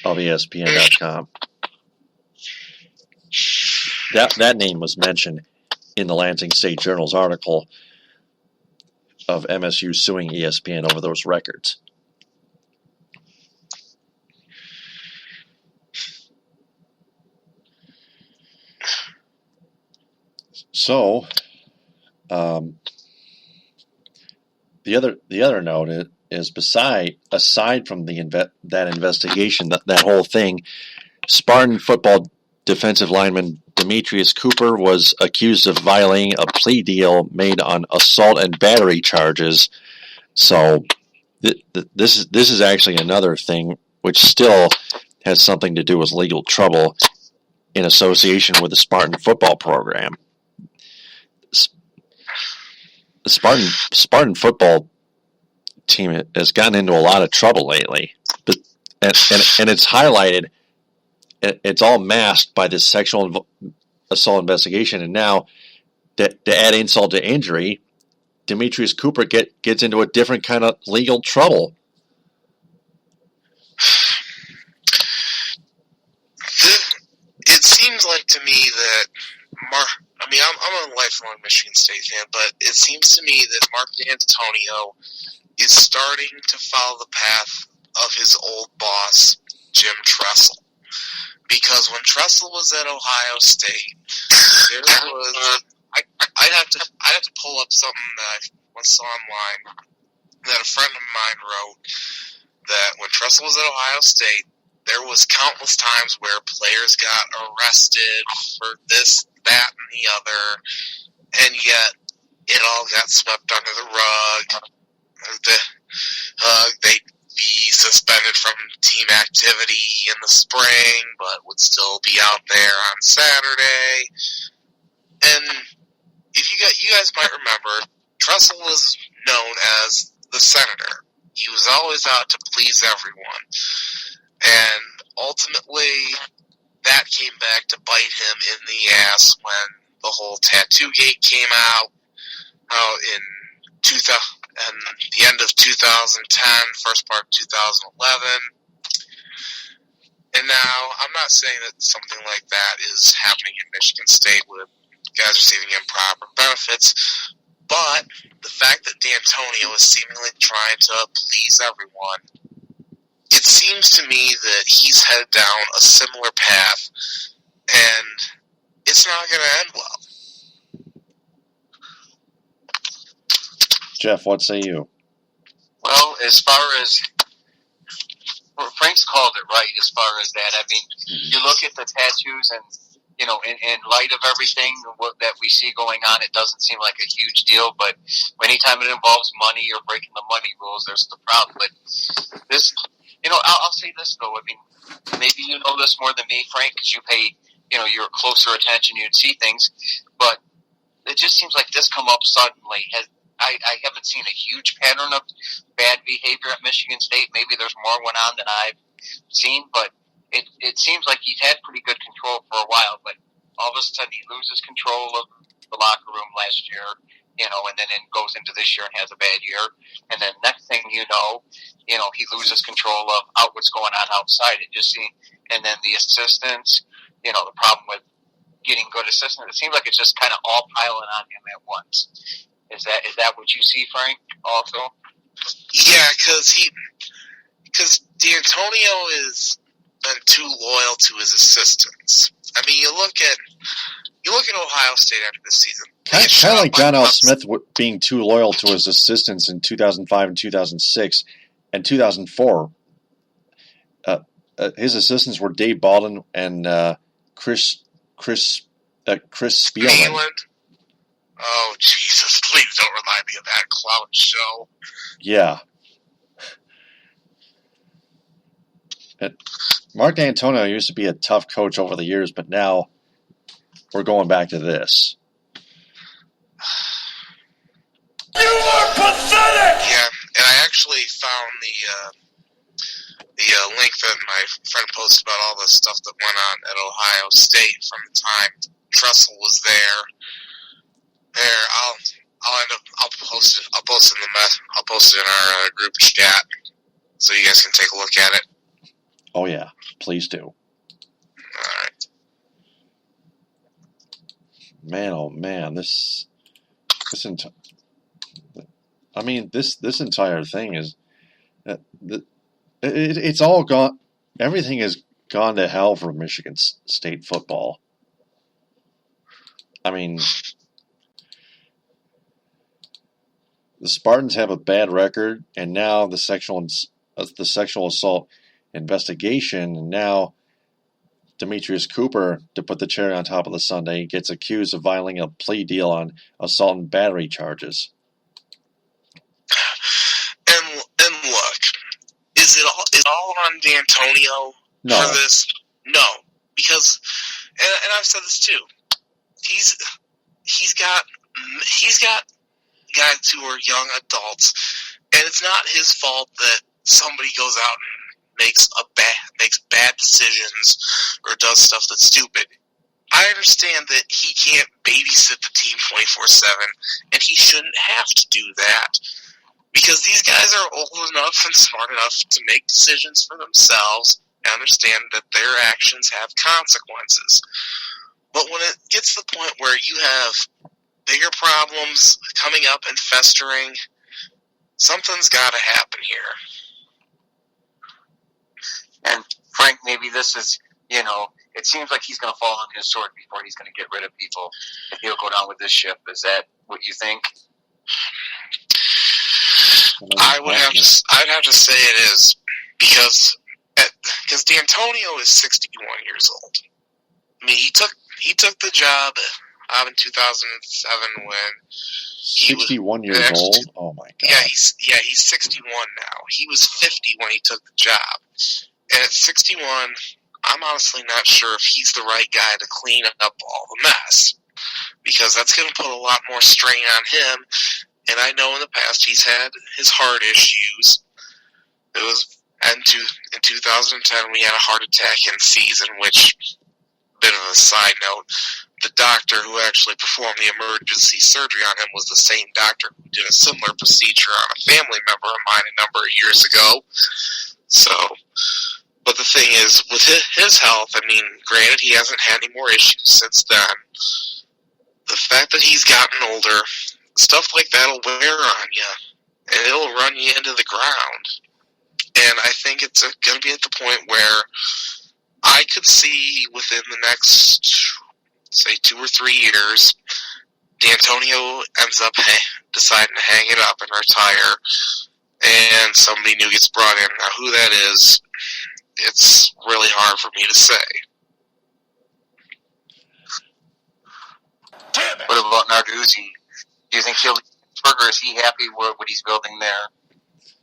of ESPN.com. That name was mentioned in the Lansing State Journal's article of MSU suing ESPN over those records. So, the other note is aside from that investigation, that whole thing, Spartan football defensive lineman Demetrious Cooper was accused of violating a plea deal made on assault and battery charges. So this is actually another thing which still has something to do with legal trouble in association with the Spartan football program. The Spartan football team has gotten into a lot of trouble lately, but and it's highlighted. It's all masked by this sexual assault investigation, and now to add insult to injury, Demetrious Cooper gets into a different kind of legal trouble. It seems like to me that I'm a lifelong Michigan State fan, but it seems to me that Mark D'Antonio is starting to follow the path of his old boss, Jim Tressel. Because when Tressel was at Ohio State, there was I'd have to pull up something that I once saw online that a friend of mine wrote, that when Tressel was at Ohio State, there was countless times where players got arrested for this, that, and the other, and yet it all got swept under the rug. They'd be suspended from team activity in the spring, but would still be out there on Saturday. And if you guys might remember, Tressel was known as the senator. He was always out to please everyone. And ultimately, that came back to bite him in the ass when the whole tattoo gate came out in the end of 2010, first part of 2011. And now, I'm not saying that something like that is happening in Michigan State with guys receiving improper benefits, but the fact that D'Antonio is seemingly trying to please everyone, it seems to me that he's headed down a similar path, and it's not going to end well. Jeff, what say you? Well, as far as Frank's called it right, as far as that, I mean, you look at the tattoos and, you know, in light of everything that we see going on, it doesn't seem like a huge deal, but anytime it involves money or breaking the money rules, there's the problem. But this, you know, I'll say this, though. I mean, maybe you know this more than me, Frank, because you pay, you know, your closer attention, you'd see things, but it just seems like this come up suddenly. I haven't seen a huge pattern of bad behavior at Michigan State. Maybe there's more went on than I've seen, but it seems like he's had pretty good control for a while, but all of a sudden he loses control of the locker room last year, you know, and then it goes into this year and has a bad year. And then next thing you know, he loses control of what's going on outside. And then the assistants, you know, the problem with getting good assistants, it seems like it's just kind of all piling on him at once. Is that what you see, Frank, also? Yeah, because D'Antonio has been too loyal to his assistants. I mean, you look at Ohio State after this season. Kind of like John L. Smith being too loyal to his assistants in 2005 and 2006 and 2004. His assistants were Dave Baldwin and Chris Spielman. Oh, Jesus, please don't remind me of that clown show. Yeah. Mark D'Antonio used to be a tough coach over the years, but now we're going back to this. You are pathetic! Yeah, and I actually found the link that my friend posted about all the stuff that went on at Ohio State from the time Tressel was there. I'll post it. I'll post it in our group chat so you guys can take a look at it. Oh yeah, please do. All right. Man, oh man, this entire thing is, it's all gone. Everything has gone to hell for Michigan State football. I mean, The Spartans have a bad record, and now the sexual assault investigation, and now Demetrious Cooper, to put the cherry on top of the sundae, gets accused of violating a plea deal on assault and battery charges. And look, is it all on D'Antonio for this? No, because and I've said this too. He's got guys who are young adults, and it's not his fault that somebody goes out and makes bad decisions or does stuff that's stupid. I understand that he can't babysit the team 24/7, and he shouldn't have to do that, because these guys are old enough and smart enough to make decisions for themselves and understand that their actions have consequences. But when it gets to the point where you have bigger problems coming up and festering, something's got to happen here. And Frank, maybe this is, it seems like he's going to fall on his sword before he's going to get rid of people. If he'll go down with this ship, is that what you think? I'd have to say it is, because D'Antonio is 61 years old. I mean, he took the job out in 2007 when 61 years old? Oh my god. Yeah, he's 61 now. He was 50 when he took the job. And at 61, I'm honestly not sure if he's the right guy to clean up all the mess, because that's going to put a lot more strain on him. And I know in the past he's had his heart issues. It was in 2010 we had a heart attack in season, which, bit of a side note, the doctor who actually performed the emergency surgery on him was the same doctor who did a similar procedure on a family member of mine a number of years ago. So, but the thing is, with his health, I mean, granted, he hasn't had any more issues since then. The fact that he's gotten older, stuff like that will wear on you, and it'll run you into the ground. And I think it's going to be at the point where I could see within the next, say, 2 or 3 years, D'Antonio ends up deciding to hang it up and retire, and somebody new gets brought in. Now, who that is, it's really hard for me to say. What about Narduzzi? Do you think he'll leave Pittsburgh, or is he happy with what he's building there?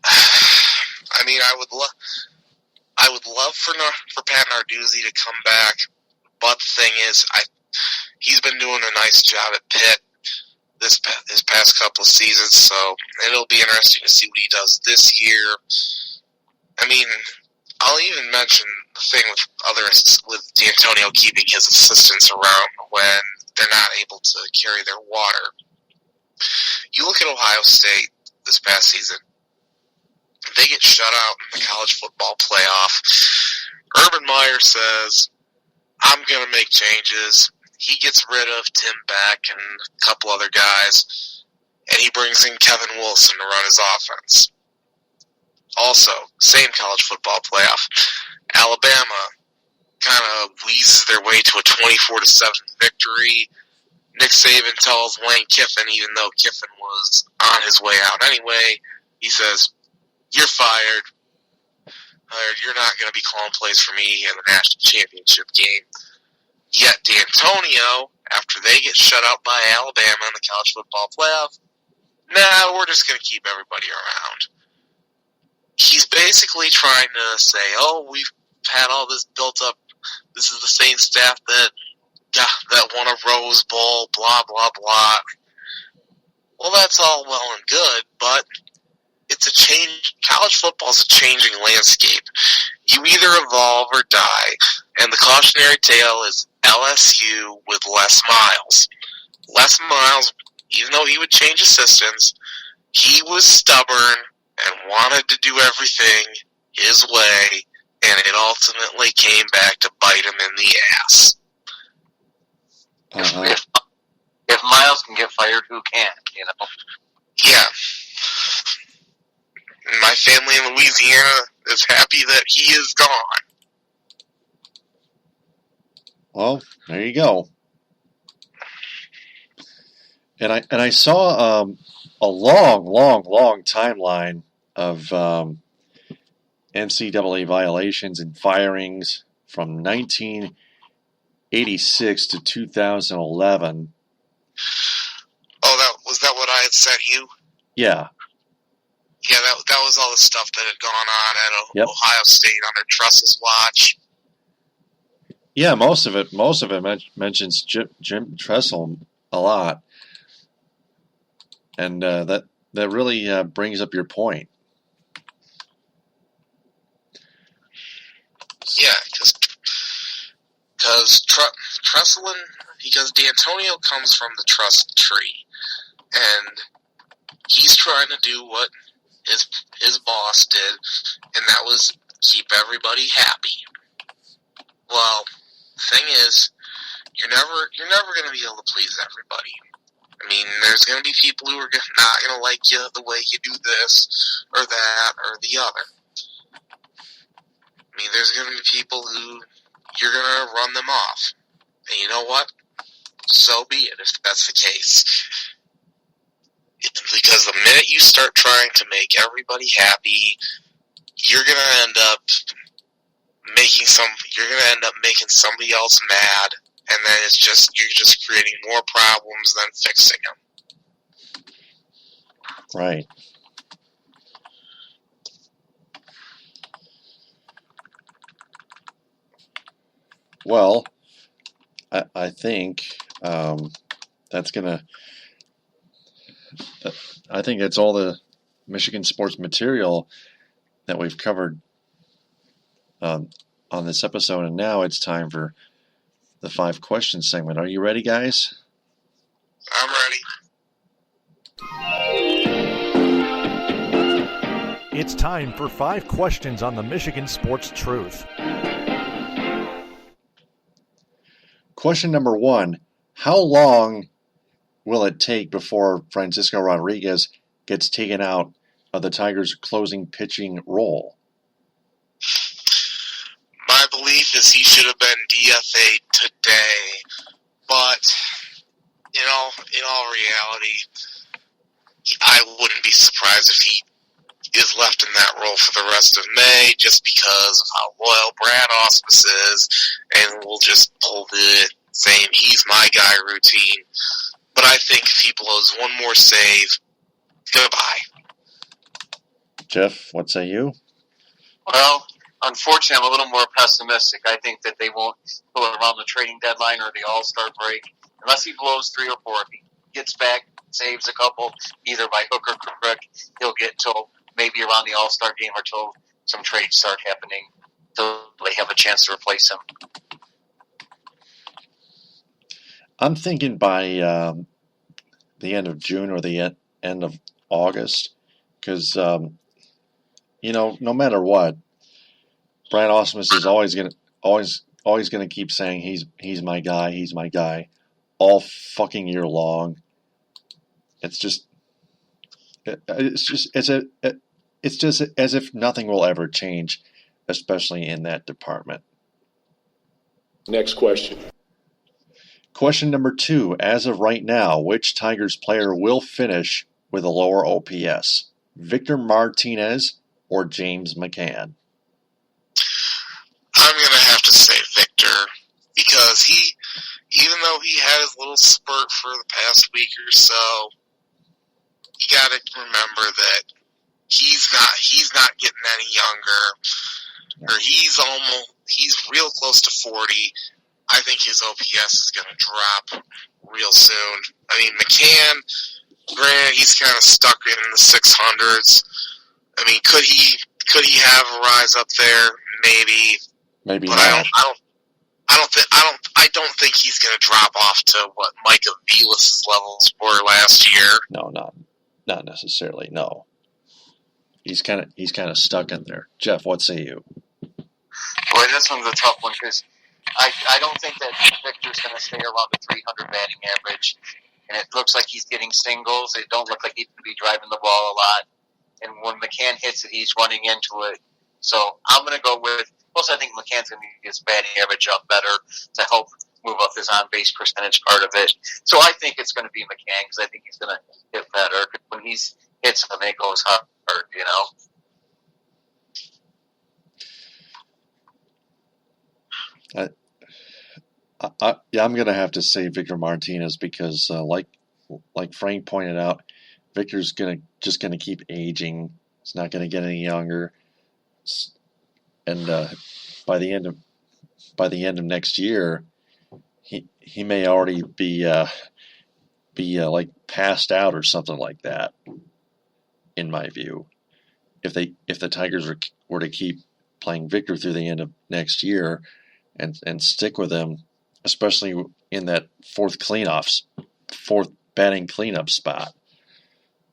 I mean, I would love for Pat Narduzzi to come back, but the thing is, he's been doing a nice job at Pitt this past couple of seasons, so it'll be interesting to see what he does this year. I mean, I'll even mention the thing with D'Antonio keeping his assistants around when they're not able to carry their water. You look at Ohio State this past season. They get shut out in the college football playoff. Urban Meyer says, I'm going to make changes. He gets rid of Tim Beck and a couple other guys, and he brings in Kevin Wilson to run his offense. Also, same college football playoff. Alabama kind of wheezes their way to a 24-7 victory. Nick Saban tells Lane Kiffin, even though Kiffin was on his way out anyway, he says, you're fired. You're not going to be calling plays for me in the national championship game. Yet D'Antonio, after they get shut out by Alabama in the college football playoff, we're just going to keep everybody around. He's basically trying to say, we've had all this built up. This is the same staff that won a Rose Bowl, blah, blah, blah. Well, that's all well and good, but it's a change. College football is a changing landscape. You either evolve or die, and the cautionary tale is LSU with Les Miles. Les Miles, even though he would change assistants, he was stubborn and wanted to do everything his way, and it ultimately came back to bite him in the ass. Uh-huh. If Miles can get fired, who can't, Yeah. My family in Louisiana is happy that he is gone. Well, there you go. And I saw a long timeline of NCAA violations and firings from 1986 to 2011. Oh, was that what I had sent you? Yeah. Yeah, that was all the stuff that had gone on at Ohio State under Truss's watch. Yeah, most of it mentions Jim Tressel a lot, and that really brings up your point. Yeah, because D'Antonio comes from the Truss tree, and he's trying to do what his boss did, and that was keep everybody happy. Well, the thing is, you're never going to be able to please everybody. I mean, there's going to be people who are not going to like you the way you do this or that or the other. I mean, there's going to be people who you're going to run them off. And you know what? So be it if that's the case. Because the minute you start trying to make everybody happy, you're going to end up making somebody else mad, and then you're just creating more problems than fixing them. Right. Well, I think that's gonna. I think that's all the Michigan sports material that we've covered on this episode, and now it's time for the 5 questions segment. Are you ready, guys? I'm ready. It's time for 5 questions on the Michigan Sports Truth. Question number 1. How long will it take before Francisco Rodriguez gets taken out of the Tigers' closing pitching role? My belief is he should have been DFA'd today, but in all reality, I wouldn't be surprised if he is left in that role for the rest of May, just because of how loyal Brad Ausmus is, and we'll just pull the same "he's my guy" routine. But I think if he blows one more save, goodbye. Jeff, what say you? Well, unfortunately, I'm a little more pessimistic. I think that they won't go around the trading deadline or the All-Star break unless he blows 3 or 4. If he gets back, saves a couple, either by hook or crook, he'll get till maybe around the All-Star game or till some trades start happening, so they have a chance to replace him. I'm thinking by the end of June or the end of August, because no matter what, Brad Ausmus is always gonna keep saying he's my guy, all fucking year long. It's just as if nothing will ever change, especially in that department. Next question. Question number 2. As of right now, which Tigers player will finish with a lower OPS? Victor Martinez or James McCann? I'm going to have to say Victor, because even though he had his little spurt for the past week or so, you got to remember that he's not getting any younger, or he's real close to 40. I think his OPS is going to drop real soon. I mean, McCann, granted, he's kind of stuck in the 600s. I mean, could he have a rise up there? Maybe but not. I don't think he's going to drop off to what Micah Vilas' levels were last year. No, not necessarily. No, he's kind of stuck in there. Jeff, what say you? Boy, this one's a tough one because I don't think that Victor's going to stay around the 300 batting average, and it looks like he's getting singles. It don't look like he's going to be driving the ball a lot, and when McCann hits it, he's running into it. So I'm going to go with. Plus, I think McCann's going to get his batting average up better to help move up his on-base percentage part of it. So I think it's going to be McCann because I think he's going to hit better. When he hits them, it goes hard, you know. I'm going to have to say Victor Martinez because, like Frank pointed out, Victor's just going to keep aging. He's not going to get any younger, and by the end of next year, he may already be like passed out or something like that. In my view, if the Tigers were to keep playing Victor through the end of next year and stick with him, especially in that fourth batting cleanup spot,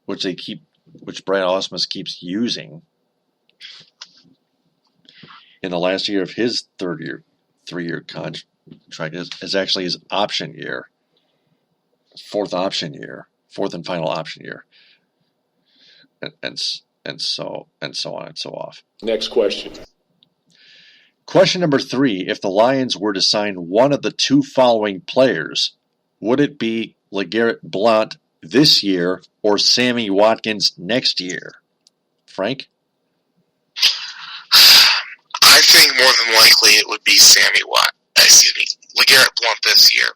which Brad Ausmus keeps using in the last year of his three-year contract is actually his option year, fourth and final option year, and so on and so off. Next question. Question number 3, if the Lions were to sign one of the two following players, would it be LeGarrette Blount this year or Sammy Watkins next year? Frank? I think more than likely it would be LeGarrette Blount this year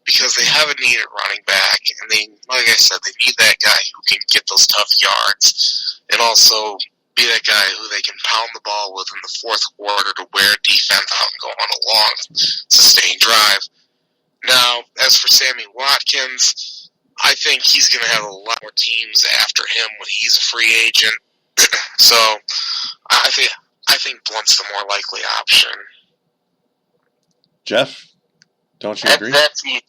because they have a need at running back, and like I said, they need that guy who can get those tough yards and also be that guy who they can pound the ball with in the fourth quarter to wear defense out and go on a long, sustained drive. Now, as for Sammy Watkins, I think he's going to have a lot more teams after him when he's a free agent. So, I think Blunt's the more likely option. Jeff, don't you agree? That's easy.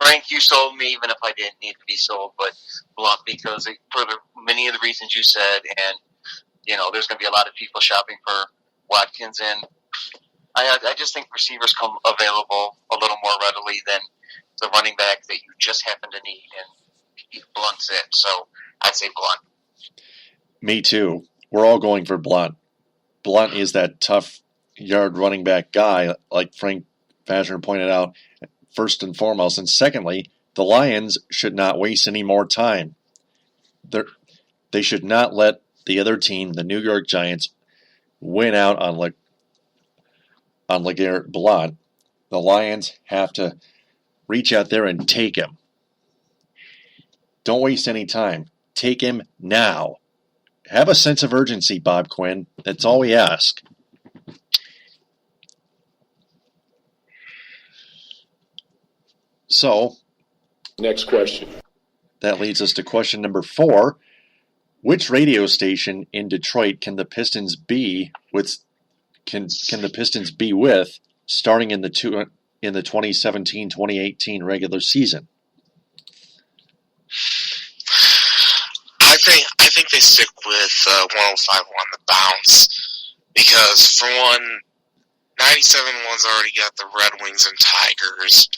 Frank, you sold me even if I didn't need to be sold, but Blount because for many of the reasons you said, and you know, there's going to be a lot of people shopping for Watkins, and I just think receivers come available a little more readily than the running back that you just happen to need, and Blunt's it. So I'd say Blount. Me too. We're all going for Blount. Blount is that tough yard running back guy, like Frank Vajcner pointed out, first and foremost. And secondly, the Lions should not waste any more time. They should not let the other team, the New York Giants, win out on LeGarrette Blount. The Lions have to reach out there and take him. Don't waste any time. Take him now. Have a sense of urgency, Bob Quinn. That's all we ask. So, next question. That leads us to question number 4. Which radio station in Detroit can the Pistons be with? Can the Pistons be with starting in the 2017-2018 regular season? I think they stick with 105.1 The Bounce because for one, 97.1's already got the Red Wings and Tigers,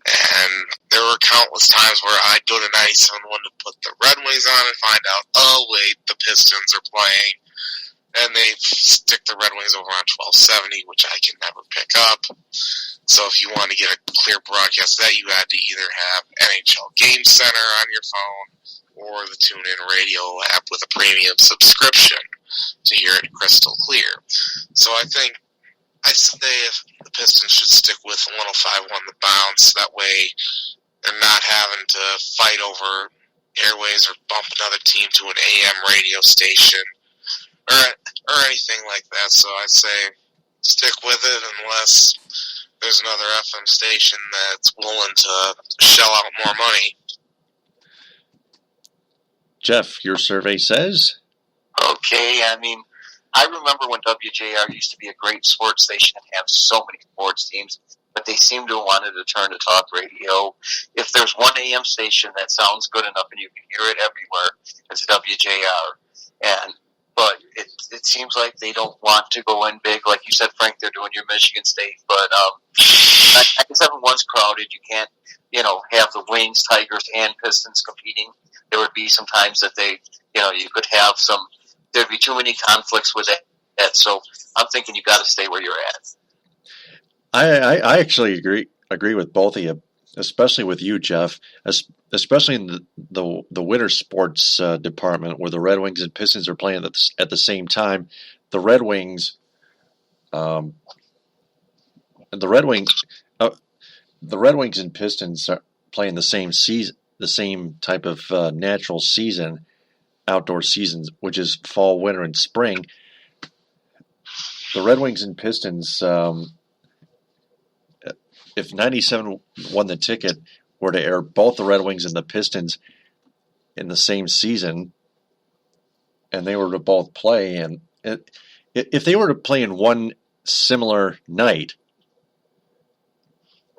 and there were countless times where I'd go to 97.1 to put the Red Wings on and find out, oh wait, the Pistons are playing, and they stick the Red Wings over on 1270, which I can never pick up. So if you want to get a clear broadcast of that, you had to either have NHL Game Center on your phone or the TuneIn Radio app with a premium subscription to hear it crystal clear. So I say if the Pistons should stick with 105.1 The Bounce, that way they're not having to fight over airways or bump another team to an AM radio station or anything like that. So I'd say stick with it unless there's another FM station that's willing to shell out more money. Jeff, your survey says? Okay, I mean, I remember when WJR used to be a great sports station and have so many sports teams, but they seem to have wanted to turn to talk radio. If there's one AM station that sounds good enough and you can hear it everywhere, it's WJR. But it seems like they don't want to go in big. Like you said, Frank, they're doing your Michigan State. But 97.1's crowded. You can't, have the Wings, Tigers, and Pistons competing. There would be some times that you could have there'd be too many conflicts with it. So I'm thinking you got to stay where you're at. I actually agree. agree with both of you, especially with you, Jeff, especially in the winter sports department where the Red Wings and Pistons are playing at the same time. The Red Wings, and Red Wings and Pistons are playing the same season, the same type of natural season, outdoor seasons, which is fall, winter, and spring. The Red Wings and Pistons, if 97 won the ticket, were to air both the Red Wings and the Pistons in the same season, and they were to both play, and if they were to play in one similar night,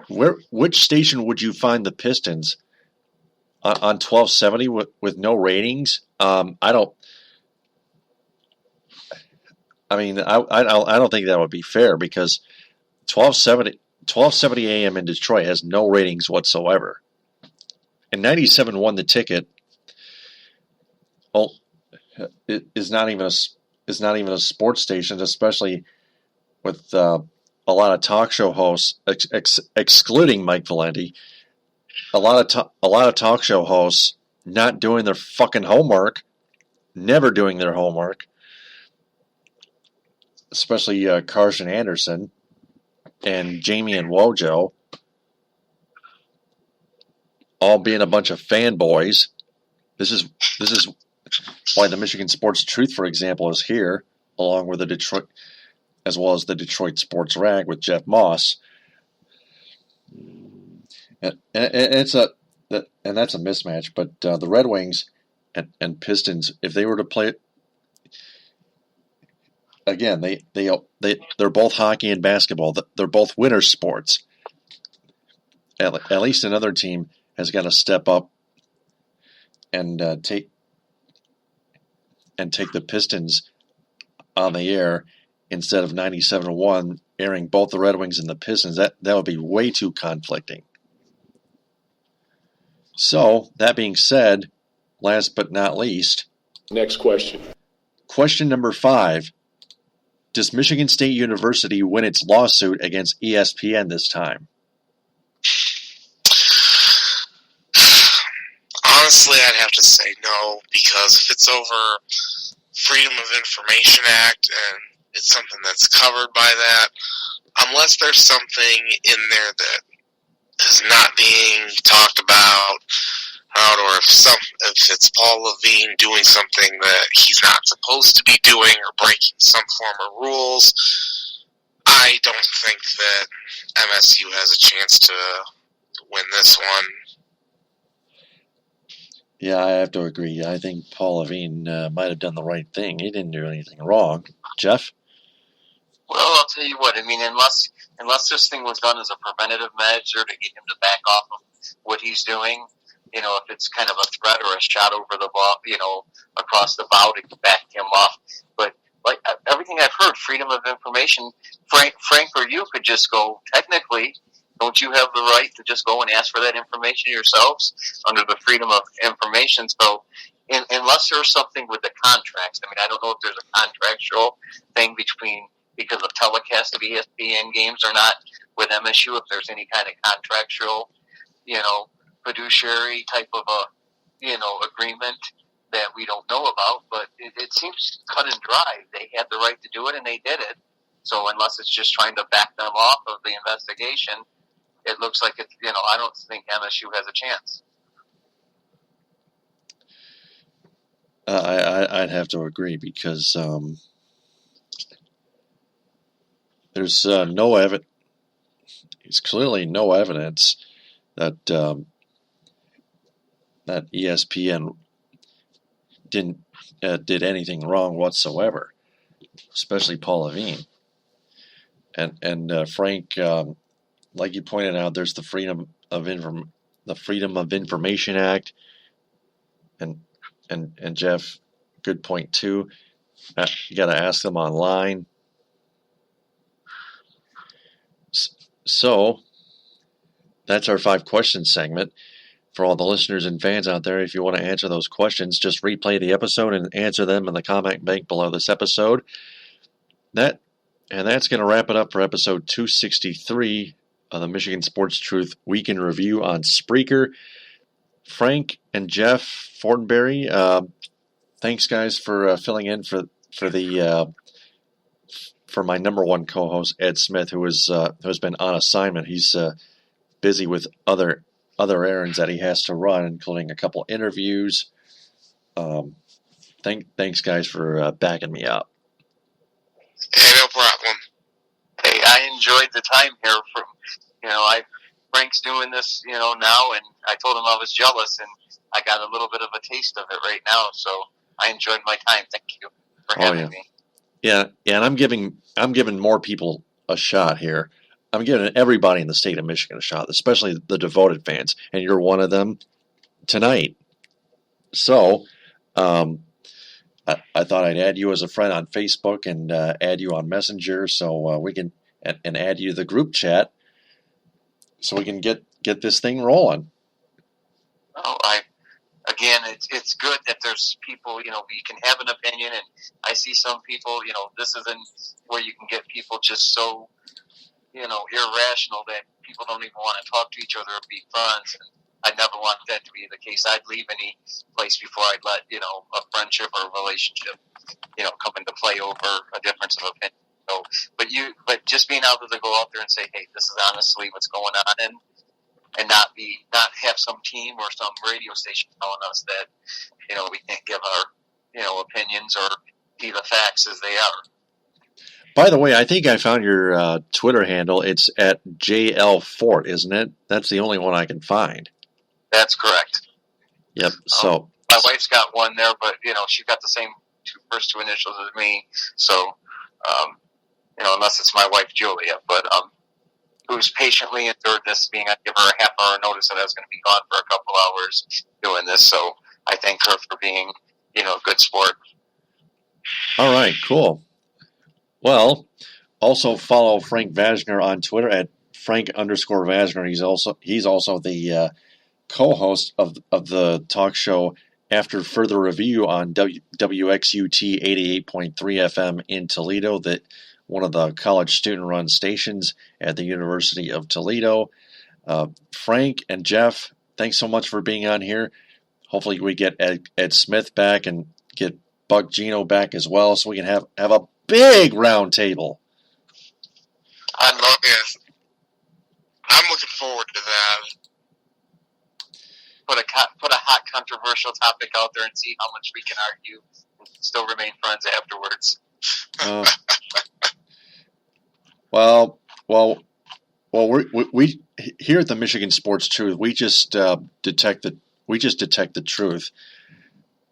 which station would you find the Pistons on 1270 with no ratings? I don't think that would be fair because 1270 AM in Detroit has no ratings whatsoever. And 97 won the ticket. Well, it is not even a sports station, especially with a lot of talk show hosts, excluding Mike Valenti. A lot of talk show hosts not doing their fucking homework, never doing their homework. Especially Carson Anderson and Jamie and Wojo, all being a bunch of fanboys. This is why the Michigan Sports Truth, for example, is here, along with the Detroit, as well as the Detroit Sports Rag with Jeff Moss. And that's a mismatch. But the Red Wings and Pistons, if they were to play, again, they're both hockey and basketball. They're both winter sports. At least another team has got to step up and take the Pistons on the air instead of 97-1 airing both the Red Wings and the Pistons. That would be way too conflicting. So, that being said, last but not least, Next question. Question number 5. Does Michigan State University win its lawsuit against ESPN this time? Honestly, I'd have to say no, because if it's over Freedom of Information Act and it's something that's covered by that, unless there's something in there that is not being talked about, or if it's Paul Levine doing something that he's not supposed to be doing or breaking some form of rules, I don't think that MSU has a chance to win this one. Yeah, I have to agree. I think Paul Levine might have done the right thing. He didn't do anything wrong. Jeff? Well, I'll tell you what. I mean, unless this thing was done as a preventative measure to get him to back off of what he's doing, if it's kind of a threat or a shot over the ball, across the bow to back him off. But like everything I've heard, freedom of information, Frank or you could just go, technically, don't you have the right to just go and ask for that information yourselves under the freedom of information? So unless there's something with the contracts, I mean, I don't know if there's a contractual thing because of telecast of ESPN games or not with MSU, if there's any kind of contractual, fiduciary type of agreement that we don't know about, but it seems cut and dry. They had the right to do it and they did it. So unless it's just trying to back them off of the investigation, it looks like it's, I don't think MSU has a chance. I'd have to agree because there's no evidence. It's clearly no evidence that that ESPN did anything wrong whatsoever, especially Paul Levine. And Frank, like you pointed out, there's the Freedom of Information Act, and Jeff, good point too. You got to ask them online. So that's our 5 questions segment. For all the listeners and fans out there, if you want to answer those questions, just replay the episode and answer them in the comment bank below this episode. That's going to wrap it up for episode 263 the Michigan Sports Truth Week in Review on Spreaker. Frank and Jeff Fortinberry, thanks guys for filling in for my number one co-host Ed Smith, who has been on assignment. He's busy with other errands that he has to run, including a couple interviews. Thanks guys for backing me up. Hey, no problem. Hey, I enjoyed the time here. Frank's doing this, now, and I told him I was jealous, and I got a little bit of a taste of it right now. So I enjoyed my time. Thank you for having me. Yeah, and I'm giving more people a shot here. I'm giving everybody in the state of Michigan a shot, especially the devoted fans, and you're one of them tonight. So, I thought I'd add you as a friend on Facebook and add you on Messenger, so we can and add you to the group chat, so we can get this thing rolling. Oh, it's good that there's people, we can have an opinion, and I see some people, this isn't where you can get people just so, irrational that people don't even want to talk to each other or be friends. And I never want that to be the case. I'd leave any place before I'd let, a friendship or a relationship, come into play over a difference of opinion. So, but just being able to go out there and say, hey, this is honestly what's going on, and not have some team or some radio station telling us that, we can't give our, opinions or see the facts as they are. By the way, I think I found your Twitter handle. It's at JL Fort, isn't it? That's the only one I can find. That's correct. Yep. So my wife's got one there, but she's got the same first two initials as me. So, unless it's my wife Julia, but who's patiently endured this, being I give her a half hour notice that I was going to be gone for a couple hours doing this. So I thank her for being, a good sport. All right, cool. Well, also follow Frank Vajcner on Twitter at Frank_Vajcner. He's also the co-host of the talk show After Further Review on WXUT 88.3 FM in Toledo, one of the college student-run stations at the University of Toledo. Frank and Jeff, thanks so much for being on here. Hopefully we get Ed Smith back and get Buck Gino back as well, so we can have a big round table. I love it. I'm looking forward to that. Put a hot controversial topic out there and see how much we can argue and still remain friends afterwards. Well, we here at the Michigan Sports Truth, we just detect the truth,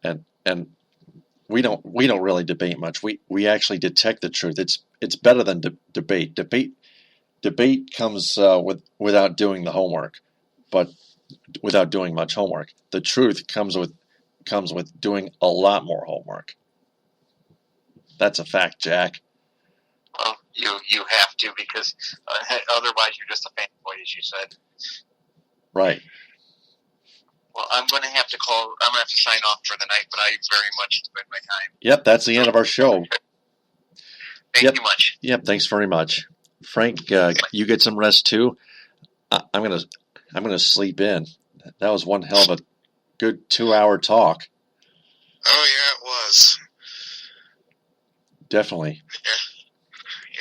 and we don't really debate much. We actually detect the truth. It's better than debate. Debate comes without doing the homework, but without doing much homework. The truth comes with doing a lot more homework. That's a fact, Jack. Well, you have to, because otherwise you're just a fanboy, as you said. Right. Well, I'm going to have to sign off for the night, but I very much enjoyed my time. Yep, that's the end of our show. Thank you much. Yep, thanks very much. Frank, you get some rest too. I'm gonna sleep in. That was one hell of a good 2-hour talk. Oh yeah, it was. Definitely. Yeah.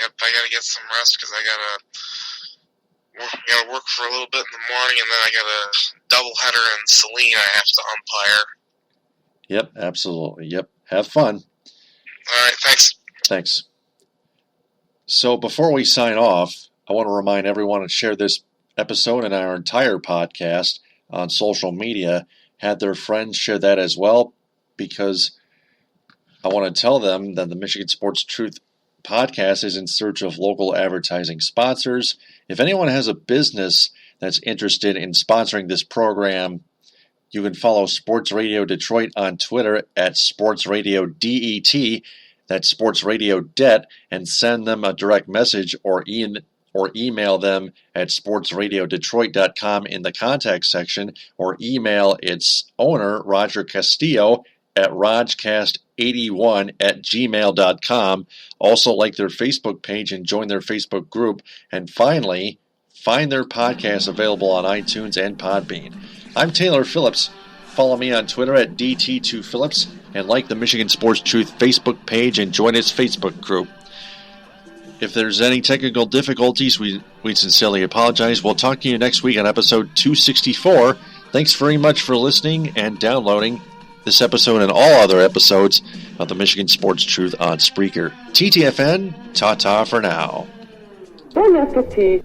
Yep, I gotta get some rest because I gotta work for a little bit in the morning, and then I got a doubleheader in Saline I have to umpire. Yep, absolutely. Yep, have fun. All right, thanks. Thanks. So before we sign off, I want to remind everyone to share this episode and our entire podcast on social media. Had their friends share that as well, because I want to tell them that the Michigan Sports Truth podcast is in search of local advertising sponsors. If anyone has a business that's interested in sponsoring this program, you can follow Sports Radio Detroit on Twitter at Sports Radio DET, that's Sports Radio Det, and send them a direct message or email them at sportsradiodetroit.com in the contact section, or email its owner, Roger Castillo, at rajcast81@gmail.com. Also like their Facebook page and join their Facebook group. And finally, find their podcasts available on iTunes and Podbean. I'm Taylor Phillips. Follow me on Twitter at DT2Phillips and like the Michigan Sports Truth Facebook page and join its Facebook group. If there's any technical difficulties, we sincerely apologize. We'll talk to you next week on episode 264. Thanks very much for listening and downloading this episode and all other episodes of the Michigan Sports Truth on Spreaker. TTFN, ta-ta for now. Bon appétit.